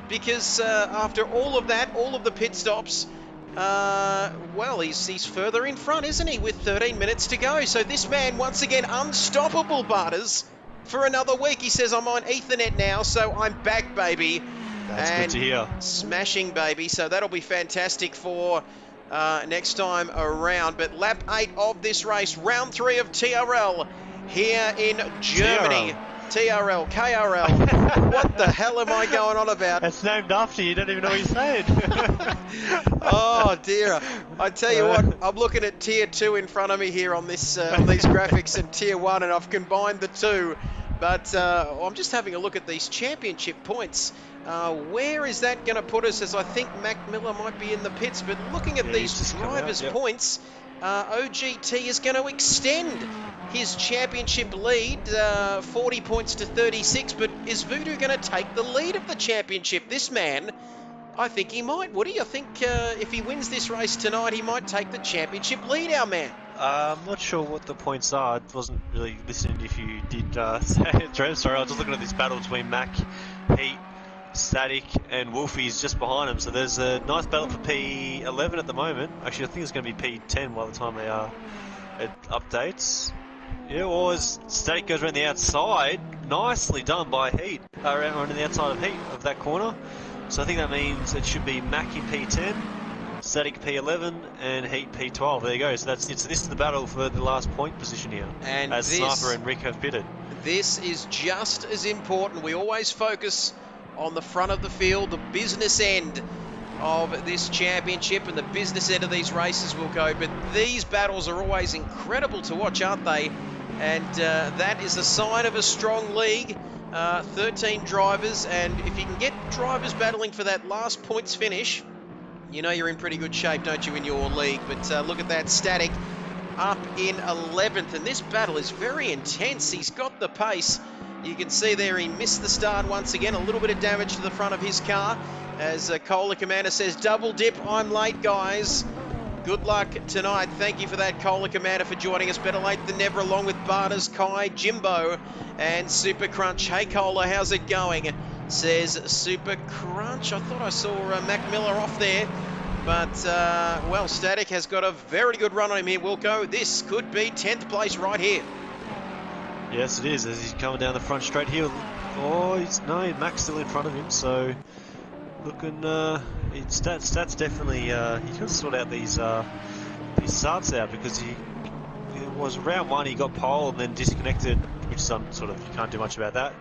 because after all of that, all of the pit stops, well, he's further in front, isn't he, with 13 minutes to go. So this man, once again, unstoppable, Barters, for another week. He says, I'm on Ethernet now, so I'm back, baby. That's and good to hear. Smashing, baby. So that'll be fantastic for next time around. But lap 8 of this race, round 3 of TRL here in Germany. TRL, KRL. What the hell am I going on about? It's named after you. You don't even know what you're saying. Oh dear! I tell you what, I'm looking at Tier 2 in front of me here on this on these graphics, and Tier 1, and I've combined the two. But I'm just having a look at these championship points. Where is that going to put us? As I think Mac Miller might be in the pits. But looking at these drivers' points, OGT is going to extend his championship lead, 40 points to 36. But is Voodoo going to take the lead of the championship? This man, I think he might, would he? I think if he wins this race tonight, he might take the championship lead, our man. I'm not sure what the points are. I wasn't really listening if you did say it, Trev. Sorry, I was just looking at this battle between Mac, Pete, Static, and Wolfie's just behind him. So there's a nice battle for P11 at the moment. Actually, I think it's going to be P10 by the time they are it updates. Yeah, or as Static goes around the outside, nicely done by Heat, around the outside of Heat of that corner. So I think that means it should be Mac in P10, Static P11, and Heat P12. There you go. So this is the battle for the last point position here. And as Sniper and Rick have pitted. This is just as important. We always focus on the front of the field, the business end of this championship, and the business end of these races will go. But these battles are always incredible to watch, aren't they? And that is a sign of a strong league. 13 drivers, and if you can get drivers battling for that last points finish, you know you're in pretty good shape, don't you, in your league? But look at that, Static up in 11th, and this battle is very intense. He's got the pace. You can see there he missed the start once again. A little bit of damage to the front of his car. As Cola Commander says, double dip, I'm late, guys. Good luck tonight. Thank you for that, Cola Commander, for joining us. Better late than never, along with Barters, Kai, Jimbo, and Super Crunch. Hey, Cola, how's it going? Says Super Crunch. I thought I saw Mac Miller off there. But, well, Static has got a very good run on him here, Wilco. This could be 10th place right here. Yes, it is, as he's coming down the front straight here. Oh, no, Mac's still in front of him, so looking, Stats definitely, he can sort out these starts out, because it was round 1 he got pole and then disconnected, which is sort of, you can't do much about that.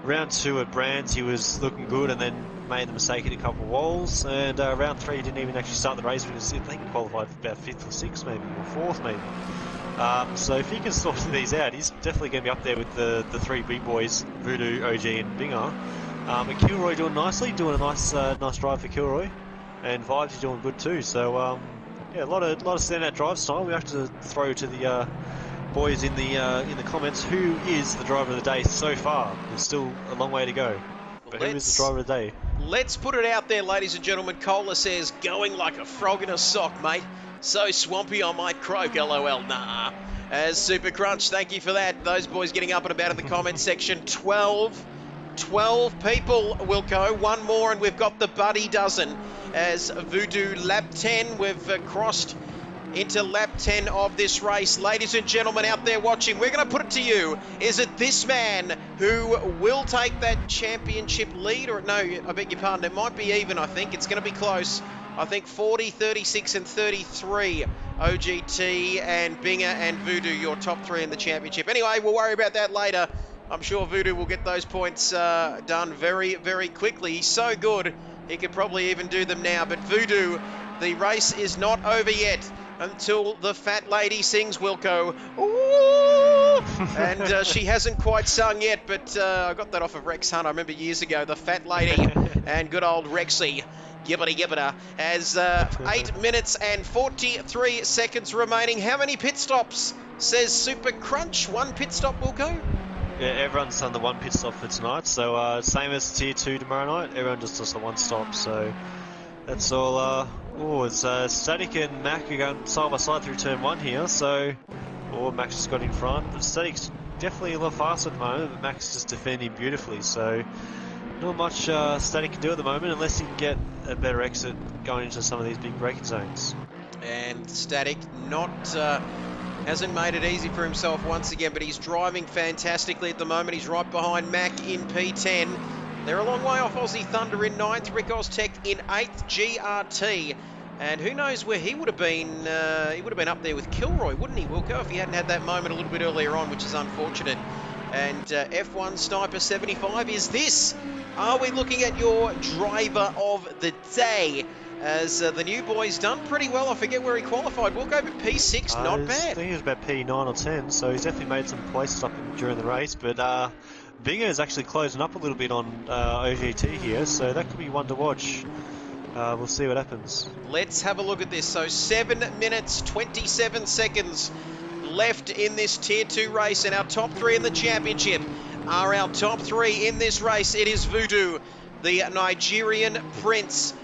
Round 2 at Brands he was looking good and then made the mistake in a couple of walls, and round 3 he didn't even actually start the race because I think he qualified about 5th or 6th maybe, or 4th maybe. So if he can sort these out, he's definitely going to be up there with the three big boys, Voodoo, OG and Binger. And Kilroy doing nicely, doing a nice drive for Kilroy, and Vibes is doing good too. So yeah, a lot of standout drive style. We have to throw to the boys in the comments who is the driver of the day so far. There's still a long way to go. But who is the driver of the day? Let's put it out there, ladies and gentlemen. Cola says, going like a frog in a sock, mate. So swampy I might croak, LOL, nah. As Super Crunch, thank you for that. Those boys getting up and about in the comments section. 12 people, Wilco. One more and we've got the Buddy Dozen. As Voodoo lap 10, we've crossed into lap 10 of this race. Ladies and gentlemen out there watching, we're going to put it to you. Is it this man who will take that championship lead? Or no, I beg your pardon, it might be even, I think. It's going to be close. I think 40, 36 and 33, OGT and Binger and Voodoo, your top 3 in the championship. Anyway, we'll worry about that later. I'm sure Voodoo will get those points done very, very quickly. He's so good, he could probably even do them now. But Voodoo, the race is not over yet until the fat lady sings, Wilco. Ooh! And she hasn't quite sung yet, but I got that off of Rex Hunt. I remember years ago, the fat lady and good old Rexy. Gibbita as 8 minutes and 43 seconds remaining. How many pit stops? Says Super Crunch. 1 pit stop, Wilco? Yeah, everyone's done the 1 pit stop for tonight. So same as Tier 2 tomorrow night. Everyone just does the 1 stop. So that's all. It's Static and Mac are going side by side through turn 1 here. So, Max just got in front. But Static's definitely a lot faster at the moment, but Max is just defending beautifully. So not much Static can do at the moment unless he can get a better exit going into some of these big braking zones. And Static hasn't made it easy for himself once again, but he's driving fantastically at the moment. He's right behind Mac in P10. They're a long way off Aussie Thunder in 9th, Rick Oztech in 8th, GRT. And who knows where he would have been. He would have been up there with Kilroy, wouldn't he, Wilco, if he hadn't had that moment a little bit earlier on, which is unfortunate. And F1 Sniper 75 is this. Are we looking at your driver of the day? As the new boy's done pretty well. I forget where he qualified. We'll go with P6, not bad. I think he was about P9 or 10, so he's definitely made some places up during the race. But Binger is actually closing up a little bit on OGT here, so that could be one to watch. We'll see what happens. Let's have a look at this. So 7 minutes, 27 seconds left in this Tier 2 race, and our top 3 in the championship are our top 3 in this race. It is Voodoo, the Nigerian Prince,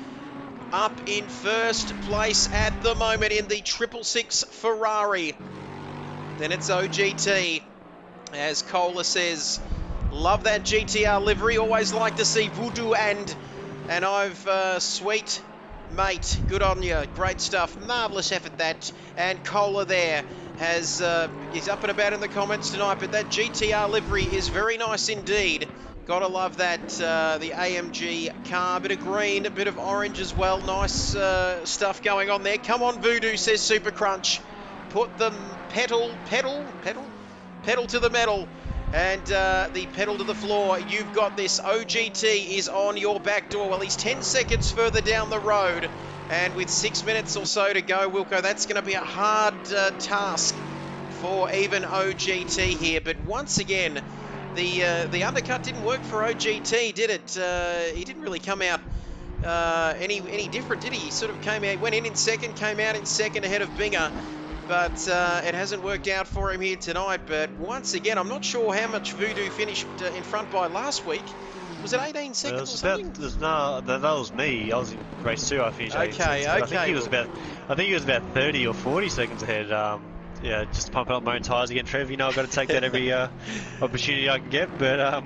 up in first place at the moment in the 666 Ferrari. Then it's OGT, as Kohler says, love that GTR livery, always like to see Voodoo and I've, sweet mate, good on you, great stuff, marvellous effort that, and Kohler there has, he's up and about in the comments tonight, but that GTR livery is very nice indeed. Gotta love that, the AMG car, a bit of green, a bit of orange as well. Nice stuff going on there. Come on, Voodoo, says Super Crunch. Put the pedal to the metal, and the pedal to the floor. You've got this. OGT is on your back door. Well, he's 10 seconds further down the road, and with 6 minutes or so to go, Wilco, that's going to be a hard task for even OGT here. But once again, the undercut didn't work for OGT, did it? He didn't really come out any different, did he? He sort of came out, went in second, came out in second ahead of Binger, but it hasn't worked out for him here tonight. But once again, I'm not sure how much Voodoo finished in front by last week. Was it 18 seconds or something? No, that was me. I was in race 2. I finished 18 seconds. I think he was about 30 or 40 seconds ahead. Yeah, just pumping up my own tyres again, Trev. You know, I've got to take that every opportunity I can get. But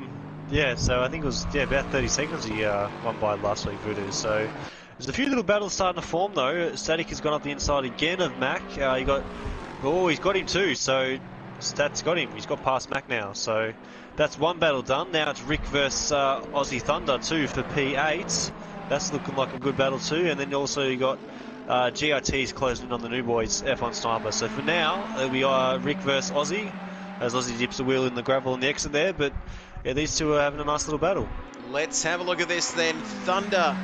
yeah, so I think it was about 30 seconds he won by last week, Voodoo. So there's a few little battles starting to form though. Static has gone up the inside again of Mac. He's got him too. So Stat's got him. He's got past Mac now. So that's one battle done. Now it's Rick versus Aussie Thunder too for P8. That's looking like a good battle too. And then also you got GRT's closing in on the new boys, F1 Sniper. So for now, it'll be Rick versus Aussie, as Aussie dips the wheel in the gravel on the exit there. But yeah, these two are having a nice little battle. Let's have a look at this then. Thunder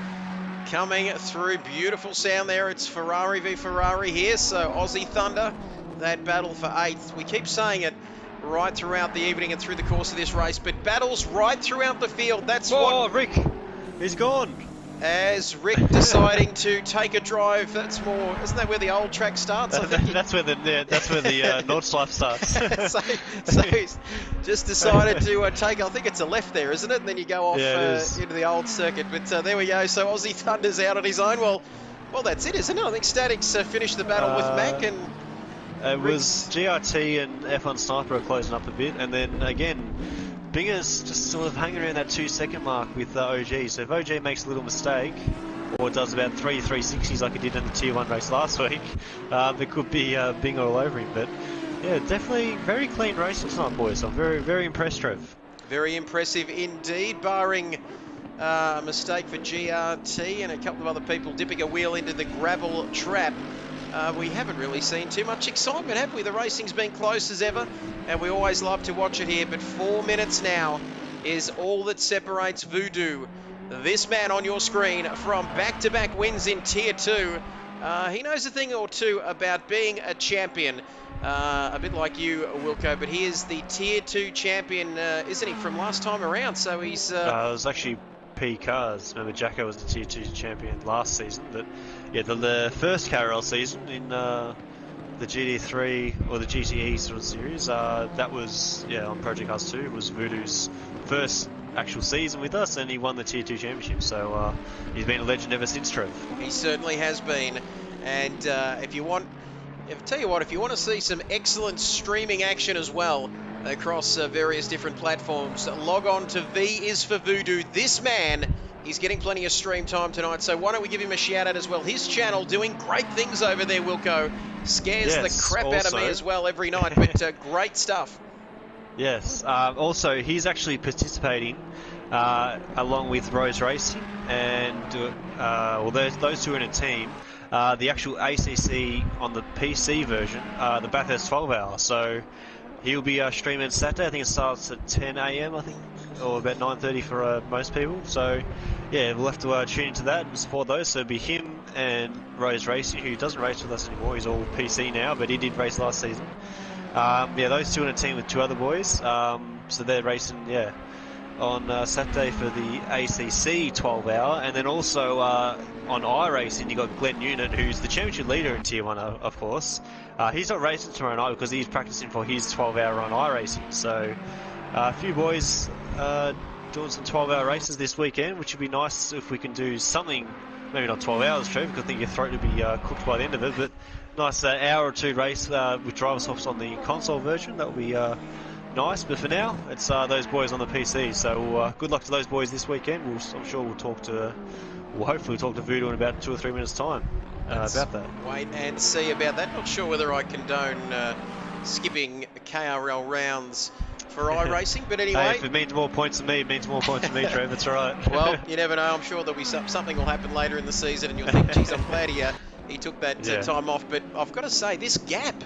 coming through. Beautiful sound there. It's Ferrari v Ferrari here. So Aussie Thunder, that battle for 8th. We keep saying it right throughout the evening and through the course of this race, but battles right throughout the field. That's what... Rick, he's gone. As Rick deciding to take a drive, that's more, isn't that where the old track starts? I think that's where the Nordschleife starts. so he's just decided to take, I think it's a left there, isn't it? And then you go off into the old circuit. But there we go. So Aussie Thunder's out on his own. Well, that's it, isn't it? I think Static's finished the battle with Mac, and it was GRT and F1 Sniper are closing up a bit, and then again, Binger's just sort of hanging around that 2-second mark with OG. So if OG makes a little mistake, or does about 360s like he did in the Tier 1 race last week, there could be Binger all over him. But yeah, definitely very clean race tonight, boys. I'm very, very impressed, Trev. Very impressive indeed, barring a mistake for GRT and a couple of other people dipping a wheel into the gravel trap. We haven't really seen too much excitement, have we? The racing's been close as ever, and we always love to watch it here, but 4 minutes now is all that separates Voodoo, this man on your screen, from back-to-back wins in Tier 2. He knows a thing or two about being a champion, a bit like you, Wilco, but he is the Tier 2 champion, isn't he, from last time around? So he's... it was actually P cars. Remember, Jacko was the Tier 2 champion last season, but yeah, the first KRL season in the GT3 or the GTE sort of series, that was on Project Cars 2. It was Voodoo's first actual season with us, and he won the Tier 2 championship. So he's been a legend ever since, Trev. He certainly has been. And if you want to see some excellent streaming action as well across various different platforms, log on to V is for Voodoo. This man, he's getting plenty of stream time tonight, so why don't we give him a shout out as well. His channel doing great things over there, Wilco. Scares the crap out of me as well every night, but great stuff. Yes, also he's actually participating along with Rose Racing, and those two in a team. The actual ACC on the PC version, the Bathurst 12 hour. So he'll be streaming Saturday. I think it starts at 10 AM, I think, or about 9:30 for most people. So yeah, we'll have to tune into that and support those. So it'll be him and Rose Racing, who doesn't race with us anymore. He's all PC now, but he did race last season. Those two in a team with two other boys. So they're racing, on Saturday for the ACC 12 hour, and then also on iRacing you got Glenn Newton, who's the championship leader in Tier 1, of course. He's not racing tomorrow night because he's practicing for his 12 hour on iRacing. So a few boys doing some 12 hour races this weekend, which would be nice if we can do something, maybe not 12 hours, Trev, because I think your throat would be cooked by the end of it, but nice hour or two race with driver swaps on the console version. That would be nice, but for now it's those boys on the PC. So good luck to those boys this weekend. I'm sure we'll hopefully talk to Voodoo in about 2 or 3 minutes time about that. Wait and see about that. Not sure whether I condone skipping KRL rounds for iRacing, but anyway. Hey, if it means more points to me, it means more points to me, Trev. That's all right. Well, you never know. I'm sure there'll be something will happen later in the season, and you'll think, geez, I'm glad he took that time off. But I've got to say, this gap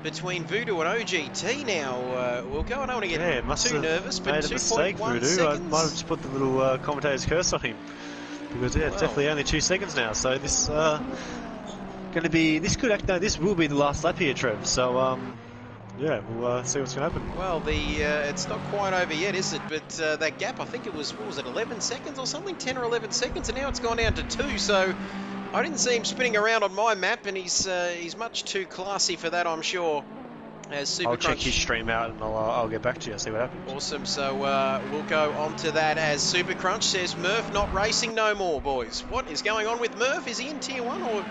between Voodoo and OGT now, we'll go. I don't want to get too nervous, but 2.1 seconds. I might have just put the little commentator's curse on him, because it's definitely only 2 seconds now. So this this will be the last lap here, Trev. So we'll see what's going to happen. Well, it's not quite over yet, is it? But that gap, I think it was, 11 seconds or something, 10 or 11 seconds, and now it's gone down to 2. So I didn't see him spinning around on my map, and he's much too classy for that, I'm sure. As I'll check his stream out, and I'll get back to you, see what happens. Awesome. So we'll go on to that as Super Crunch says, Murph not racing no more, boys. What is going on with Murph? Is he in Tier 1 or?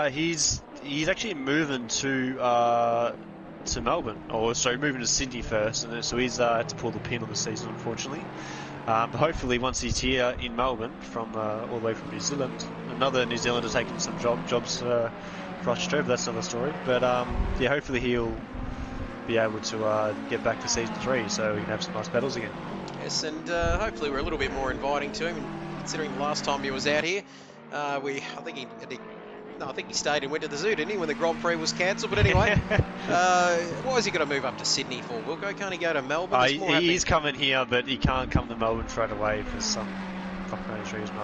He's actually moving to Melbourne, or sorry, moving to Sydney first, and so he's had to pull the pin on the season, unfortunately. But hopefully, once he's here in Melbourne, from all the way from New Zealand, another New Zealander taking some jobs for us, Trev. That's another story. But hopefully he'll be able to get back for season 3, so we can have some nice battles again. Yes, and hopefully we're a little bit more inviting to him, considering the last time he was out here. I think he stayed and went to the zoo, didn't he, when the Grand Prix was cancelled? But anyway, why is he going to move up to Sydney for? Wilco, can't he go to Melbourne? He's coming here, but he can't come to Melbourne straight away for some fucking reason.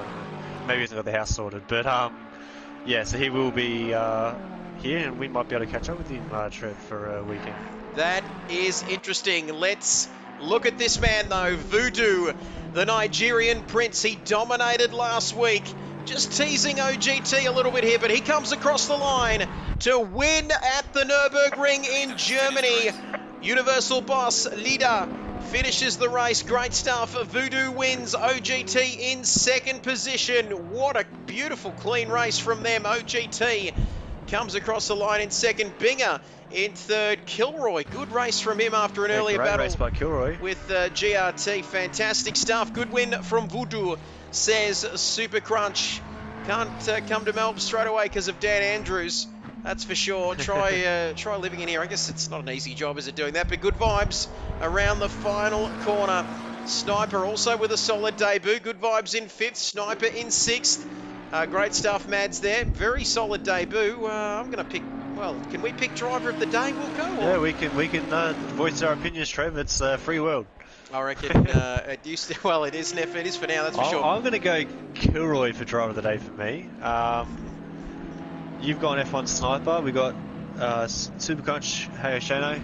Maybe he's got the house sorted. But so he will be here, and we might be able to catch up with him, Trev, for a weekend. That is interesting. Let's look at this man, though. Voodoo, the Nigerian prince. He dominated last week. Just teasing OGT a little bit here, but he comes across the line to win at the Nürburgring in Germany. Universal boss, leader, finishes the race. Great stuff. Voodoo wins. OGT in second position. What a beautiful, clean race from them. OGT comes across the line in second. Binger in third. Kilroy, good race from him after an earlier battle race by Kilroy with GRT. Fantastic stuff. Good win from Voodoo, says Super Crunch. Can't come to Melbourne straight away because of Dan Andrews, that's for sure. Try living in here. I guess it's not an easy job, is it, doing that? But good vibes around the final corner. Sniper also with a solid debut. Good vibes in fifth. Sniper in sixth. Great stuff, Mads there. Very solid debut. I'm going to pick. Well, can we pick driver of the day, Wilco? Yeah, we can voice our opinions, Trev. It's a free world. I reckon it used to. Well, it is for now. That's for sure. I'm going to go Kilroy for driver of the day for me. You've gone F1 Sniper. We got Super Crunch Hayoshino.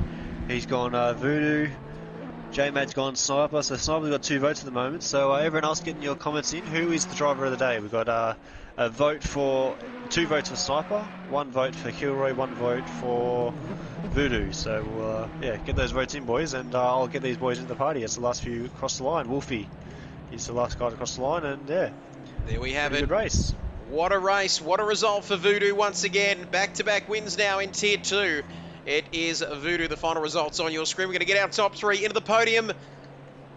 He's gone Voodoo. J-Mad's gone Sniper, so Sniper's got 2 votes at the moment. So everyone else getting your comments in. Who is the driver of the day? We've got a vote for 2 votes for Sniper, 1 vote for Kilroy, 1 vote for Voodoo. So yeah, get those votes in, boys, and I'll get these boys into the party. It's the last few across the line. Wolfie, he's the last guy to cross the line, and yeah, there we have it. Good race. What a race, what a result for Voodoo once again. Back-to-back wins now in Tier 2. It is Voodoo. The final results on your screen. We're going to get our top 3 into the podium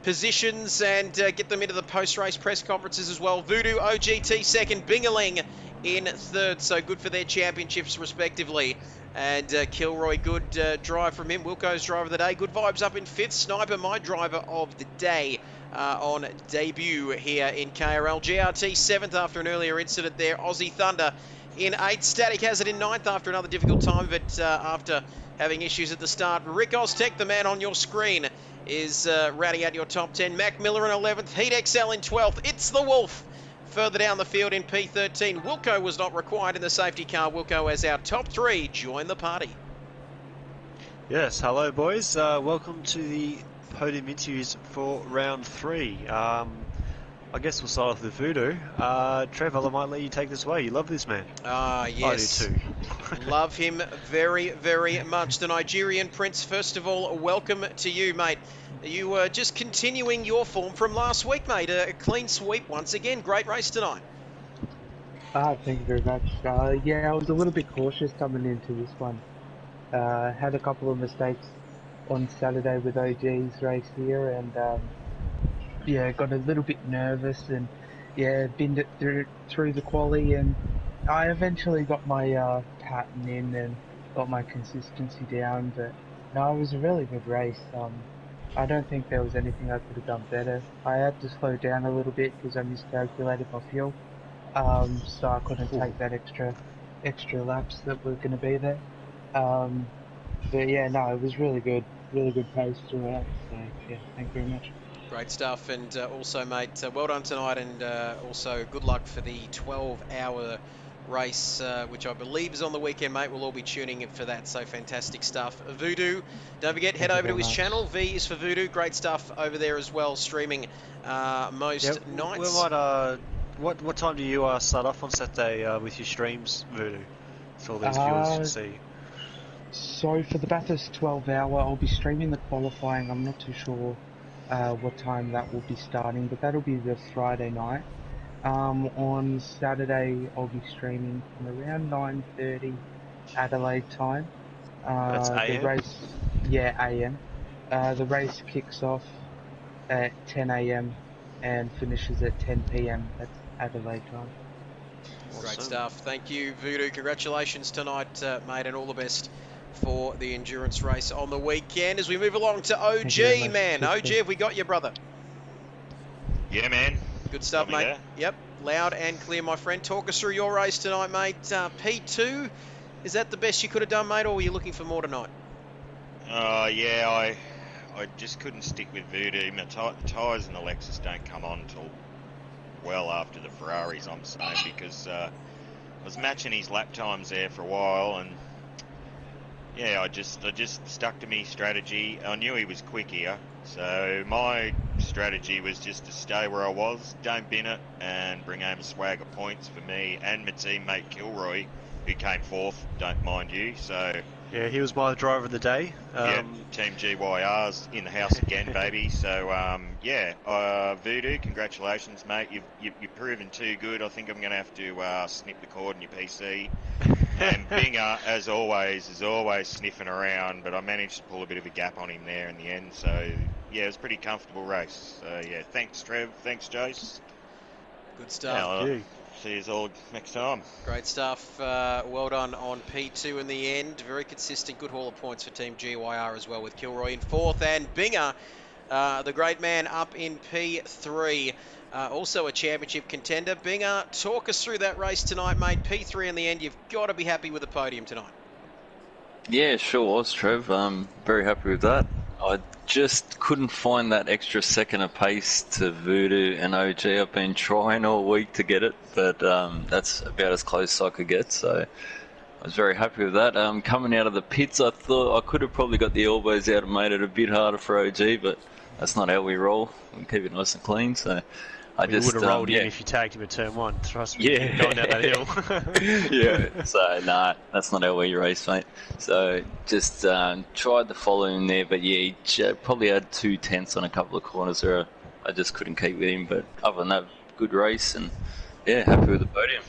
positions and get them into the post-race press conferences as well. Voodoo, OGT second, Bingaling in third. So good for their championships respectively. And Kilroy, good drive from him. Wilco's driver of the day. Good vibes up in fifth. Sniper, my driver of the day on debut here in KRL. GRT seventh after an earlier incident there. Aussie Thunder in 8th. Static Hazard in 9th after another difficult time, but after having issues at the start. Rick Oztech, the man on your screen, is rounding out your top 10. Mac Miller in 11th. Heat XL in 12th. It's the Wolf further down the field in P13. Wilco was not required in the safety car. Wilco as our top 3 join the party. Yes, hello boys. Welcome to the podium interviews for round 3. I guess we'll start off with Voodoo. Trevor, I might let you take this away. You love this man. Yes. I do too. Love him very, very much. The Nigerian Prince, first of all, welcome to you, mate. You were just continuing your form from last week, mate. A clean sweep once again. Great race tonight. Thank you very much. Yeah, I was a little bit cautious coming into this one. Had a couple of mistakes on Saturday with OG's race here, and yeah, got a little bit nervous, and yeah, binned it through the quali, and I eventually got my pattern in and got my consistency down. But no, it was a really good race. I don't think there was anything I could have done better. I had to slow down a little bit because I miscalculated my fuel, so I couldn't take that extra laps that were going to be there. But yeah, no, it was really good pace throughout. So yeah, thank you very much. Great stuff, and also, mate, well done tonight, and also good luck for the 12-hour race, which I believe is on the weekend, mate. We'll all be tuning in for that, so fantastic stuff. Voodoo, don't forget, head over to his channel. V is for Voodoo. Great stuff over there as well, streaming most nights. We might, what time do you start off on Saturday with your streams, Voodoo? So all these viewers can see. So for the Bathurst 12-hour, I'll be streaming the qualifying. I'm not too sure what time that will be starting, but that'll be the Friday night. On Saturday, I'll be streaming from around 9:30 Adelaide time. That's AM? The race, yeah, AM. The race kicks off at 10 AM and finishes at 10 PM. That's Adelaide time. Great stuff. Thank you, Voodoo. Congratulations tonight, mate, and all the best for the endurance race on the weekend. As we move along to OG, man. OG, have we got you, brother? Yeah, man. Good stuff, mate. There. Yep, loud and clear, my friend. Talk us through your race tonight, mate. P2, is that the best you could have done, mate, or were you looking for more tonight? Yeah, I just couldn't stick with Voodoo. My tyres in the Lexus don't come on until well after the Ferraris, I'm saying, because I was matching his lap times there for a while, and yeah, I just stuck to me strategy. I knew he was quick here, so my strategy was just to stay where I was, don't bin it, and bring home a swag of points for me and my teammate Kilroy, who came 4th, don't mind you. So yeah, he was my driver of the day. Yeah, Team GYR's in the house again, baby. So yeah, Voodoo, congratulations, mate. You've proven too good. I think I'm going to have to snip the cord in your PC. And Binger, as always, is always sniffing around, but I managed to pull a bit of a gap on him there in the end. So yeah, it was a pretty comfortable race. So yeah, thanks Trev, thanks Jace. Good stuff. See you all next time. Great stuff. Well done on P2 in the end. Very consistent, good haul of points for Team GYR as well, with Kilroy in 4th, and Binger, the great man, up in P3. Also a championship contender. Binger, talk us through that race tonight, mate. P3 in the end. You've got to be happy with the podium tonight. Yeah, sure was, Trev. Very happy with that. I just couldn't find that extra second of pace to Voodoo and OG. I've been trying all week to get it, but that's about as close as I could get, so I was very happy with that. Coming out of the pits, I thought I could have probably got the elbows out and made it a bit harder for OG, but that's not how we roll. We keep it nice and clean. So I We just would have rolled yeah. in if you tagged him at turn 1. Trust me, Yeah. going down that hill. Yeah. So nah, that's not how we race, mate. So just tried to follow him there, but yeah, he probably had 2/10 on a couple of corners where I just couldn't keep with him. But other than that, good race, and yeah, happy with the podium.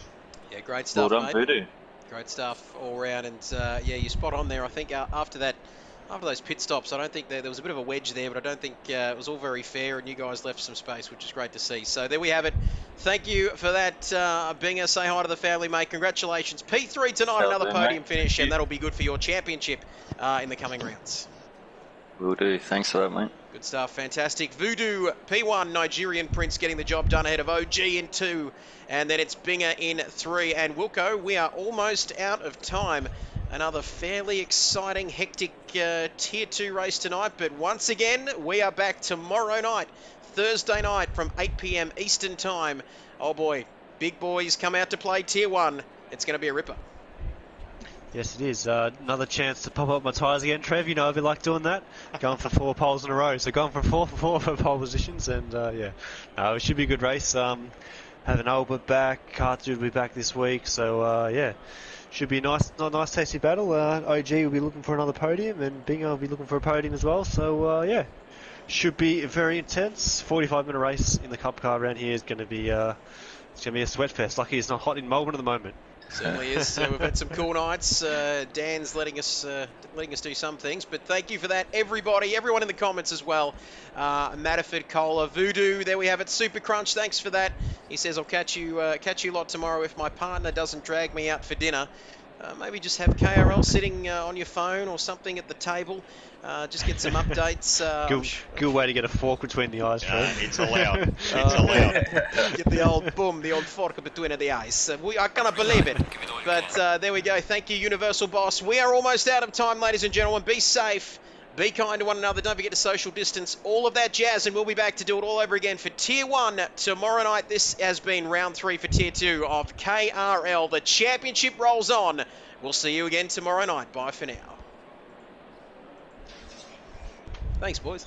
Yeah, great Well stuff, done, mate. Voodoo. Great stuff all round, and yeah, you're spot on there. I think after those pit stops, I don't think there was a bit of a wedge there, but I don't think it was all very fair, and you guys left some space, which is great to see. So there we have it. Thank you for that, Binger. Say hi to the family, mate. Congratulations. P3 tonight, That'll another do, podium mate. finish, Thank and you. that'll be good for your championship in the coming rounds. Will do. Thanks for that, mate. Good stuff, fantastic. Voodoo, P1, Nigerian Prince getting the job done ahead of OG in 2. And then it's Binger in 3. And Wilco, we are almost out of time. Another fairly exciting, hectic Tier 2 race tonight. But once again, we are back tomorrow night, Thursday night from 8 p.m. Eastern Time. Oh boy, big boys come out to play Tier 1. It's going to be a ripper. Yes, it is. Another chance to pop up my tyres again, Trev. You know, I've been like doing that. Going for 4 poles in a row. So going from 4 for 4 for pole positions. And yeah, it should be a good race. Having Albert back. Carter will be back this week. So yeah, should be a nice tasty battle. OG will be looking for another podium. And Bingo will be looking for a podium as well. So yeah, should be very intense. 45-minute race in the Cup car around here is going to be it's going to be a sweat fest. Lucky it's not hot in Melbourne at the moment. Certainly is. We've had some cool nights. Dan's letting us do some things, but thank you for that, everybody, everyone in the comments as well. Matterford, Cola, Voodoo, there we have it. Super Crunch, thanks for that. He says I'll catch you lot tomorrow if my partner doesn't drag me out for dinner. Maybe just have KRL sitting on your phone or something at the table. Just get some updates. Good way to get a fork between the eyes, Trev. It's allowed. It's allowed. Get the old fork between the eyes. I cannot believe it. But there we go. Thank you, Universal Boss. We are almost out of time, ladies and gentlemen. Be safe. Be kind to one another. Don't forget to social distance. All of that jazz. And we'll be back to do it all over again for Tier 1 tomorrow night. This has been round 3 for Tier 2 of KRL. The championship rolls on. We'll see you again tomorrow night. Bye for now. Thanks, boys.